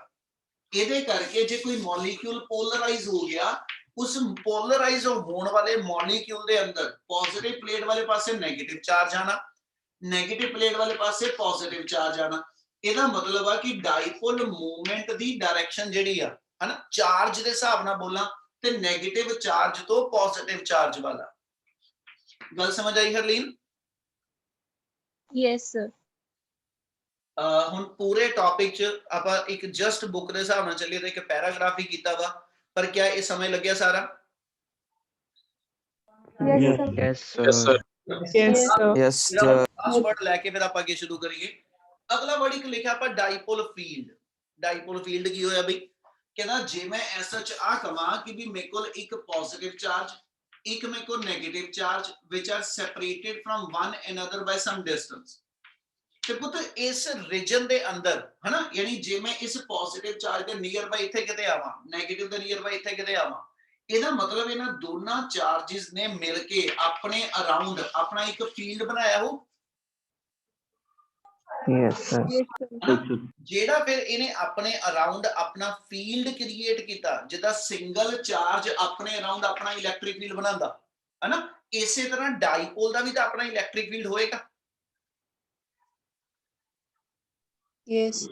ਇਹਦੇ ਕਰਕੇ ਜੇ ਕੋਈ ਮੋਲੀਕਿਊਲ ਪੋਲਰਾਈਜ਼ ਹੋ ਗਿਆ, ਉਸ ਪੋਲਰਾਈਜ਼ ਹੋਣ ਵਾਲੇ ਮੋਲੀਕਿਊਲ ਦੇ ਅੰਦਰ ਪੋਜ਼ਿਟਿਵ ਪਲੇਟ ਵਾਲੇ ਪਾਸੇ ਨੈਗੇਟਿਵ ਚਾਰਜ ਆਣਾ, ਨੈਗੇਟਿਵ ਪਲੇਟ ਵਾਲੇ ਪਾਸੇ ਪੋਜ਼ਿਟਿਵ ਚਾਰਜ ਆਣਾ। ਇਹਦਾ ਮਤਲਬ ਆ ਕਿ ਡਾਈਪੋਲ ਮੂਵਮੈਂਟ ਦੀ ਡਾਇਰੈਕਸ਼ਨ ਜਿਹੜੀ ਆ ਹਨਾ, ਚਾਰਜ ਦੇ ਹਿਸਾਬ ਨਾਲ ਬੋਲਾਂ ਤੇ ਨੈਗੇਟਿਵ ਚਾਰਜ ਤੋਂ ਪੋਜ਼ਿਟਿਵ ਚਾਰਜ ਵਾਲਾ। ਗੱਲ ਸਮਝ ਆਈ ਹਰਲੀਨ? Yes, sir. ਹੁਣ ਪੂਰੇ ਟੌਪਿਕ ਚ ਆਪਾਂ ਇੱਕ ਜਸਟ ਬੁੱਕ ਦੇ ਹਿਸਾਬ ਨਾਲ ਚੱਲੀਏ ਤਾਂ ਇੱਕ ਪੈਰਾਗ੍ਰਾਫ ਹੀ ਕੀਤਾ ਵਾ, ਪਰ ਕਿਆ ਇਹ ਸਮਝ ਲੱਗਿਆ ਸਾਰਾ? Yes, sir. Yes Yes, sir. Yes, sir. Yes last word ਲੈ ਕੇ ਫਿਰ ਆਪਾਂ ਅੱਗੇ ਸ਼ੁਰੂ ਕਰੀਏ। ਅਗਲਾ ਵਰਡ ਇੱਕ ਲਿਖਿਆ ਆਪਾਂ ਡਾਈਪੋਲ ਫੀਲਡ। ਡਾਈਪੋਲ ਫੀਲਡ ਕੀ ਹੋਇਆ ਬਈ? ਕਹਿੰਦਾ ਜੇ ਮੈਂ ਐਸਐਚ ਆ ਕਹਾਂ ਕਿ ਵੀ ਮੇਰੇ ਕੋਲ ਇੱਕ ਪੋਜ਼ਿਟਿਵ ਚਾਰਜ, ਇੱਕ ਮੇਰੇ ਕੋਲ negative charge which are separated from one another by some distance, ਤੇ ਪੁੱਤ ਇਸ ਰੀਜਨ ਦੇ ਅੰਦਰ ਹਨਾ, ਯਾਨੀ ਜੇ ਮੈਂ ਇਸ ਪੋਜ਼ਿਟਿਵ ਚਾਰਜ ਦੇ ਨੀਅਰ ਬਾਈ ਇੱਥੇ ਕਿਤੇ ਆਵਾਂ, ਨੈਗੇਟਿਵ ਦੇ ਨੀਅਰ ਬਾਈ ਇੱਥੇ ਕਿਤੇ ਆਵਾਂ, ਇਹਦਾ ਮਤਲਬ ਇਹਨਾਂ ਦੋਨਾਂ ਚਾਰजेस ਨੇ ਮਿਲ ਕੇ ਆਪਣੇ ਅਰਾਊਂਡ ਆਪਣਾ ਇੱਕ ਫੀਲਡ ਬਣਾਇਆ ਹੋ। Yes sir. ਜਿਹੜਾ ਫਿਰ ਇਹਨੇ ਆਪਣੇ ਅਰਾਊਂਡ ਆਪਣਾ ਫੀਲਡ ਕ੍ਰੀਏਟ ਕੀਤਾ, ਜਿੱਦਾਂ ਸਿੰਗਲ ਚਾਰਜ ਆਪਣੇ ਅਰਾਊਂਡ ਆਪਣਾ ਇਲੈਕਟ੍ਰਿਕ ਫੀਲਡ ਬਣਾਉਂਦਾ ਹੈ ਨਾ, ਇਸੇ ਤਰ੍ਹਾਂ ਡਾਈਪੋਲ ਦਾ ਵੀ ਤਾਂ ਆਪਣਾ ਇਲੈਕਟ੍ਰਿਕ ਫੀਲਡ ਹੋਏਗਾ। Yes.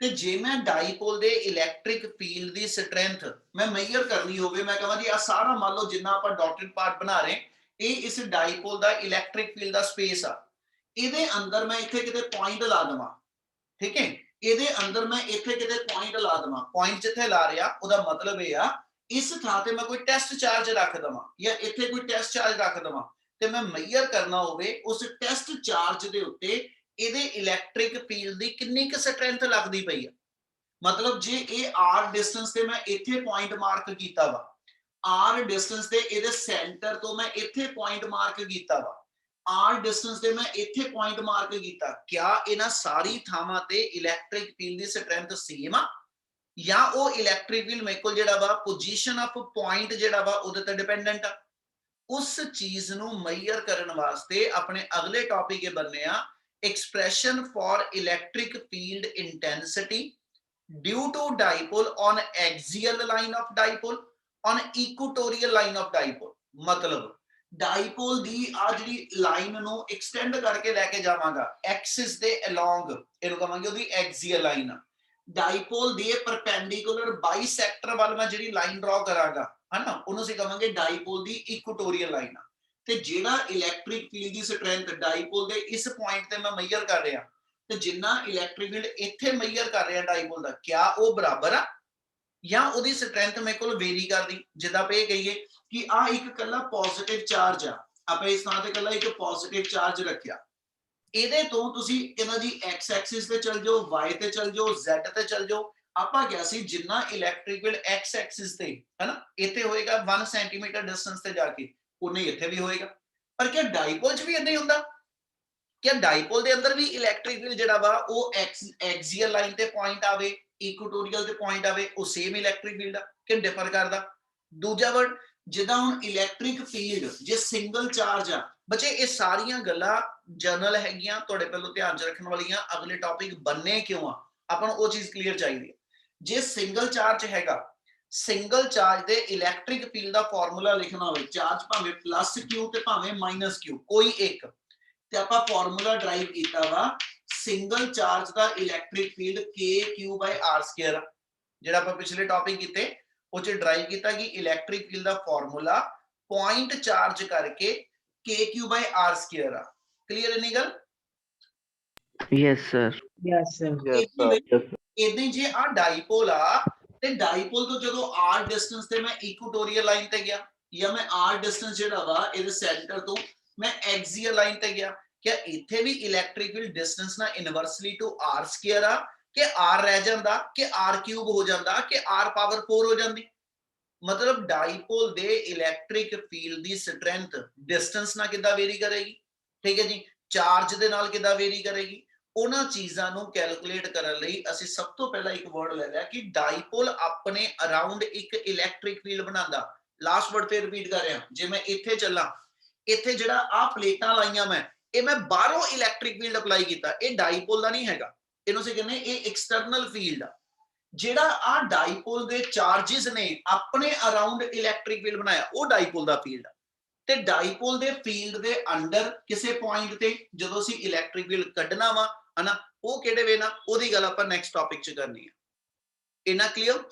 ਤੇ ਜੇ ਮੈਂ ਡਾਈਪੋਲ ਦੇ ਇਲੈਕਟ੍ਰਿਕ ਫੀਲਡ ਦੀ ਸਟਰੈਂਥ ਮੈਂ ਮੇਜਰ ਕਰਨੀ ਹੋਵੇ, ਮੈਂ ਕਹਾਂ ਜੀ ਆ ਸਾਰਾ ਮੰਨ ਲਓ ਜਿੰਨਾ ਆਪਾਂ ਡਾਟਡ ਪਾਰਟ ਬਣਾ ਰਹੇ ਇਹ ਇਸ ਡਾਈਪੋਲ ਦਾ ਇਲੈਕਟ੍ਰਿਕ ਫੀਲਡ ਦਾ ਸਪੇਸ ਆ, ਇਹਦੇ ਅੰਦਰ ਮੈਂ ਇੱਥੇ ਕਿਤੇ ਪੁਆਇੰਟ ਲਾ ਦਵਾਂ, ਠੀਕ ਹੈ, ਇਹਦੇ ਅੰਦਰ ਮੈਂ ਇੱਥੇ ਕਿਤੇ ਪੁਆਇੰਟ ਲਾ ਦਵਾਂ, ਪੁਆਇੰਟ ਜਿੱਥੇ ਲਾ ਰਿਹਾ ਉਹਦਾ ਮਤਲਬ ਇਹ ਆ ਇਸ ਥਾਂ ਤੇ ਮੈਂ ਕੋਈ ਟੈਸਟ ਚਾਰਜ ਰੱਖ ਦਵਾਂ ਜਾਂ ਇੱਥੇ ਕੋਈ ਟੈਸਟ ਚਾਰਜ ਰੱਖ ਦਵਾਂ ਤੇ ਮੈਂ ਮੇਜਰ ਕਰਨਾ ਹੋਵੇ ਉਸ ਟੈਸਟ ਚਾਰਜ ਦੇ ਉੱਤੇ ਇਹਦੇ ਇਲੈਕਟ੍ਰਿਕ ਫੀਲਡ ਦੀ ਕਿੰਨੀ ਕੁ ਸਟਰੈਂਥ ਲੱਗਦੀ ਪਈ ਆ। ਮਤਲਬ ਜੇ ਇਹ r ਡਿਸਟੈਂਸ ਤੇ ਮੈਂ ਇੱਥੇ ਪੁਆਇੰਟ ਮਾਰਕ ਕੀਤਾ ਵਾ, r ਡਿਸਟੈਂਸ ਤੇ ਇਹਦੇ ਸੈਂਟਰ ਤੋਂ ਮੈਂ ਇੱਥੇ ਪੁਆਇੰਟ ਮਾਰਕ ਕੀਤਾ ਵਾ, r ਡਿਸਟੈਂਸ ਤੇ ਮੈਂ ਇੱਥੇ ਪੁਆਇੰਟ ਮਾਰਕ ਕੀਤਾ, ਕਿਆ ਇਹਨਾਂ ਸਾਰੀ ਥਾਵਾਂ ਤੇ ਇਲੈਕਟ੍ਰਿਕ ਫੀਲਡ ਦੀ ਸਟਰੈਂਥ ਸੇਮ ਆ ਜਾਂ ਉਹ ਇਲੈਕਟ੍ਰਿਕ ਫੀਲਡ ਮੇਰੇ ਕੋਲ ਜਿਹੜਾ ਵਾ ਪੋਜੀਸ਼ਨ ਆਫ ਪੁਆਇੰਟ ਜਿਹੜਾ ਵਾ ਉਹਦੇ ਤੇ ਡਿਪੈਂਡੈਂਟ ਆ। ਉਸ ਚੀਜ਼ ਨੂੰ ਮੇਜਰ ਕਰਨ ਵਾਸਤੇ ਆਪਣੇ ਅਗਲੇ ਟੌਪਿਕ ਇਹ ਬਣਨੇ ਆ expression for electric field intensity due to dipole on axial line of dipole on equatorial line of dipole। मतलब dipole ਦੀ ਆ ਜਿਹੜੀ ਲਾਈਨ ਨੂੰ ਐਕਸਟੈਂਡ ਕਰਕੇ ਲੈ ਕੇ ਜਾਵਾਂਗਾ ਐਕਸਿਸ ਦੇ ਅਲੋਂਗ, ਇਹਨੂੰ ਕਹਾਂਗੇ ਉਹਦੀ ਐਕਸੀਅਲ ਲਾਈਨ ਆ। ਡਾਈਪੋਲ ਦੇ ਪਰਪੈਂਡੀਕੂਲਰ ਬਾਈਸੈਕਟਰ ਵੱਲ ਮੈਂ ਜਿਹੜੀ ਲਾਈਨ ਡਰਾ ਕਰਾਂਗਾ ਹਨਾ, ਉਹਨੂੰ ਅਸੀਂ ਕਹਾਂਗੇ ਡਾਈਪੋਲ ਦੀ ਇਕੁਟੋਰੀਅਲ ਲਾਈਨ ਆ। ਤੇ ਜਿਹੜਾ ਇਲੈਕਟ੍ਰਿਕ ਫੀਲਡ ਦੀ ਸਟਰੈਂਥ ਡਾਈਪੋਲ ਦੇ ਇਸ ਪੁਆਇੰਟ ਤੇ ਮੈਂ ਮੇਜਰ ਕਰ ਰਿਹਾ ਤੇ ਜਿੰਨਾ ਇਲੈਕਟ੍ਰਿਕ ਫੀਲਡ ਇੱਥੇ ਮੇਜਰ ਕਰ ਰਿਹਾ ਡਾਈਪੋਲ ਦਾ, ਕਿਆ ਉਹ ਬਰਾਬਰ ਆ ਜਾਂ ਉਹਦੀ ਸਟਰੈਂਥ ਮੇਰੇ ਕੋਲ ਵੇਰੀ ਕਰਦੀ। ਜਿੱਦਾਂ ਆਪਾਂ ਇਹ ਕਹੀਏ ਕਿ ਆ ਇੱਕ ਕੱਲਾ ਪੋਜ਼ਿਟਿਵ ਚਾਰਜ ਆ, ਆਪਾਂ ਇਸ ਥਾਂ ਤੇ ਕੱਲਾ ਇੱਕ ਪੋਜ਼ਿਟਿਵ ਚਾਰਜ ਰੱਖਿਆ ਇਹਦੇ ਤੋਂ ਤੁਸੀਂ ਇਹਨਾਂ ਦੀ x ਐਕਸਿਸ ਤੇ ਚੱਲ ਜਾਓ, y ਤੇ ਚੱਲ ਜਾਓ, z ਤੇ ਚੱਲ ਜਾਓ। ਆਪਾਂ ਕਿਹਾ ਸੀ ਜਿੰਨਾ ਇਲੈਕਟ੍ਰਿਕ ਫੀਲਡ x ਐਕਸਿਸ ਤੇ ਹੈ ਨਾ ਇੱਥੇ ਹੋਏਗਾ 1 ਸੈਂਟੀਮੀਟਰ ਡਿਸਟੈਂਸ ਤੇ ਜਾ ਕੇ, ਉਨੇ ਇੱਥੇ ਵੀ ਹੋਏਗਾ। ਪਰ ਕੀ ਡਾਈਪੋਲ 'ਚ ਵੀ ਇਦਾਂ ਹੀ ਹੁੰਦਾ? ਕਿ ਡਾਈਪੋਲ ਦੇ ਅੰਦਰ ਵੀ ਇਲੈਕਟ੍ਰਿਕ ਫੀਲਡ ਜਿਹੜਾ ਵਾ ਉਹ ਐਕਸੀਅਲ ਲਾਈਨ ਤੇ ਪੁਆਇੰਟ ਆਵੇ, ਇਕੁਟੋਰੀਅਲ ਤੇ ਪੁਆਇੰਟ ਆਵੇ, ਉਹ ਸੇਮ ਇਲੈਕਟ੍ਰਿਕ ਫੀਲਡ ਆ ਕਿ ਡਿਫਰ ਕਰਦਾ? ਦੂਜਾ ਵਰਡ, ਜਿੱਦਾਂ ਹੁਣ ਇਲੈਕਟ੍ਰਿਕ ਫੀਲਡ ਜੇ ਸਿੰਗਲ ਚਾਰਜ ਆ, ਬੱਚੇ ਇਹ ਸਾਰੀਆਂ ਗੱਲਾਂ ਜਨਰਲ ਹੈਗੀਆਂ, ਤੁਹਾਡੇ ਪਹਿਲੋਂ ਧਿਆਨ 'ਚ ਰੱਖਣ ਵਾਲੀਆਂ। ਅਗਲੇ ਟੌਪਿਕ ਬੰਨੇ ਕਿਉਂ ਆ, ਆਪਾਂ ਨੂੰ ਉਹ ਚੀਜ਼ ਕਲੀਅਰ ਚਾਹੀਦੀ ਹੈ। ਜੇ ਸਿੰਗਲ ਚਾਰਜ ਹੈਗਾ, ਸਿੰਗਲ ਚਾਰਜ ਦੇ ਇਲੈਕਟ੍ਰਿਕ ਫੀਲਡ ਦਾ ਫਾਰਮੂਲਾ ਲਿਖਣਾ ਹੋਵੇ, ਚਾਰਜ ਭਾਵੇਂ ਪਲੱਸ ਕਿਊ ਤੇ ਭਾਵੇਂ ਮਾਈਨਸ ਕਿਊ, ਕੋਈ ਇੱਕ, ਤੇ ਆਪਾਂ ਫਾਰਮੂਲਾ ਡਰਾਈਵ ਕੀਤਾ ਵਾ ਸਿੰਗਲ ਚਾਰਜ ਦਾ ਇਲੈਕਟ੍ਰਿਕ ਫੀਲਡ KQ/R², ਜਿਹੜਾ ਆਪਾਂ ਪਿਛਲੇ ਟੌਪਿਕ ਕੀਤੇ ਉਹ 'ਚ ਡਰਾਈਵ ਕੀਤਾ ਕਿ ਇਲੈਕਟ੍ਰਿਕ ਫੀਲਡ ਦਾ ਫਾਰਮੂਲਾ ਪੁਆਇੰਟ ਚਾਰਜ ਕਰਕੇ KQ/R² ਆ। ਕਲੀਅਰ ਇਨੀ ਗੱਲ? Yes, sir. Yes, sir. ਇਦਾਂ ਹੀ ਜੇ ਆ ਡਾਈਪੋਲ ਆ ਤੇ ਡਾਈਪੋਲ ਤੋਂ ਜਦੋਂ r ਡਿਸਟੈਂਸ ਤੇ ਮੈਂ ਇਕੁਟੋਰੀਅਲ ਲਾਈਨ ਤੇ ਗਿਆ, ਜਾਂ ਮੈਂ r ਡਿਸਟੈਂਸ ਜਿਹੜਾ ਵਾ ਇਹਦੇ ਸੈਂਟਰ ਤੋਂ ਮੈਂ ਐਕਸੀਅਲ ਲਾਈਨ ਤੇ ਗਿਆ, ਕਿ ਇੱਥੇ ਵੀ ਇਲੈਕਟ੍ਰਿਕ ਫੀਲਡ ਡਿਸਟੈਂਸ ਨਾਲ ਇਨਵਰਸਲੀ ਟੂ R² ਆ, ਕਿ r ਰਹਿ ਜਾਂਦਾ, ਕਿ r³ ਹੋ ਜਾਂਦਾ, ਕਿ r ਪਾਵਰ 4 ਹੋ ਜਾਂਦੀ? ਮਤਲਬ ਡਾਈਪੋਲ ਦੇ ਇਲੈਕਟ੍ਰਿਕ ਫੀਲਡ ਦੀ ਸਟਰੈਂਥ ਡਿਸਟੈਂਸ ਨਾਲ ਕਿੱਦਾਂ ਵੇਰੀ ਕਰੇਗੀ, ਠੀਕ ਹੈ ਜੀ, ਚਾਰਜ ਦੇ ਨਾਲ ਕਿੱਦਾਂ ਵੇਰੀ ਕਰੇਗੀ। ਉਹਨਾਂ ਚੀਜ਼ਾਂ ਨੂੰ ਕੈਲਕੂਲੇਟ ਕਰਨ ਲਈ ਅਸੀਂ ਸਭ ਤੋਂ ਪਹਿਲਾਂ ਇੱਕ ਵਰਡ ਲੈ ਲਿਆ ਕਿ ਡਾਈਪੋਲ ਆਪਣੇ ਅਰਾਊਂਡ ਇੱਕ ਇਲੈਕਟ੍ਰਿਕ ਫੀਲਡ ਬਣਾਉਂਦਾ। ਲਾਸਟ ਵਰਡ ਤੇ ਰਿਪੀਟ ਕਰ ਰਿਹਾ, ਜੇ ਮੈਂ ਇੱਥੇ ਚੱਲਾਂ, ਇੱਥੇ ਜਿਹੜਾ ਆ ਪਲੇਟਾਂ ਲਾਈਆਂ ਮੈਂ, ਇਹ ਮੈਂ ਬਾਹਰੋਂ ਇਲੈਕਟ੍ਰਿਕ ਫੀਲਡ ਅਪਲਾਈ ਕੀਤਾ, ਇਹ ਡਾਈਪੋਲ ਦਾ ਨਹੀਂ ਹੈਗਾ, ਇਹਨੂੰ ਅਸੀਂ ਕਹਿੰਦੇ ਇਹ ਐਕਸਟਰਨਲ ਫੀਲਡ ਆ। ਜਿਹੜਾ ਆ ਡਾਈਪੋਲ ਦੇ ਚਾਰजेस ਨੇ ਆਪਣੇ ਅਰਾਊਂਡ ਇਲੈਕਟ੍ਰਿਕ ਫੀਲਡ ਬਣਾਇਆ, ਉਹ ਡਾਈਪੋਲ ਦਾ ਫੀਲਡ ਆ। ਤੇ ਡਾਈਪੋਲ ਦੇ ਫੀਲਡ ਦੇ ਅੰਡਰ ਕਿਸੇ ਪੁਆਇੰਟ ਤੇ ਜਦੋਂ ਅਸੀਂ ਇਲੈਕਟ੍ਰਿਕ ਫੀਲਡ ਕੱਢਣਾ ਵਾ ਹਨਾ, ਉਹ ਕਿਹੜੇ ਵੇ ਨਾਲ, ਉਹਦੀ ਗੱਲ ਆਪਾਂ ਨੈਕਸਟ ਟੌਪਿਕ 'ਚ ਕਰਨੀ ਹੈ। ਇਹਨਾਂ ਕਲੀਅਰ?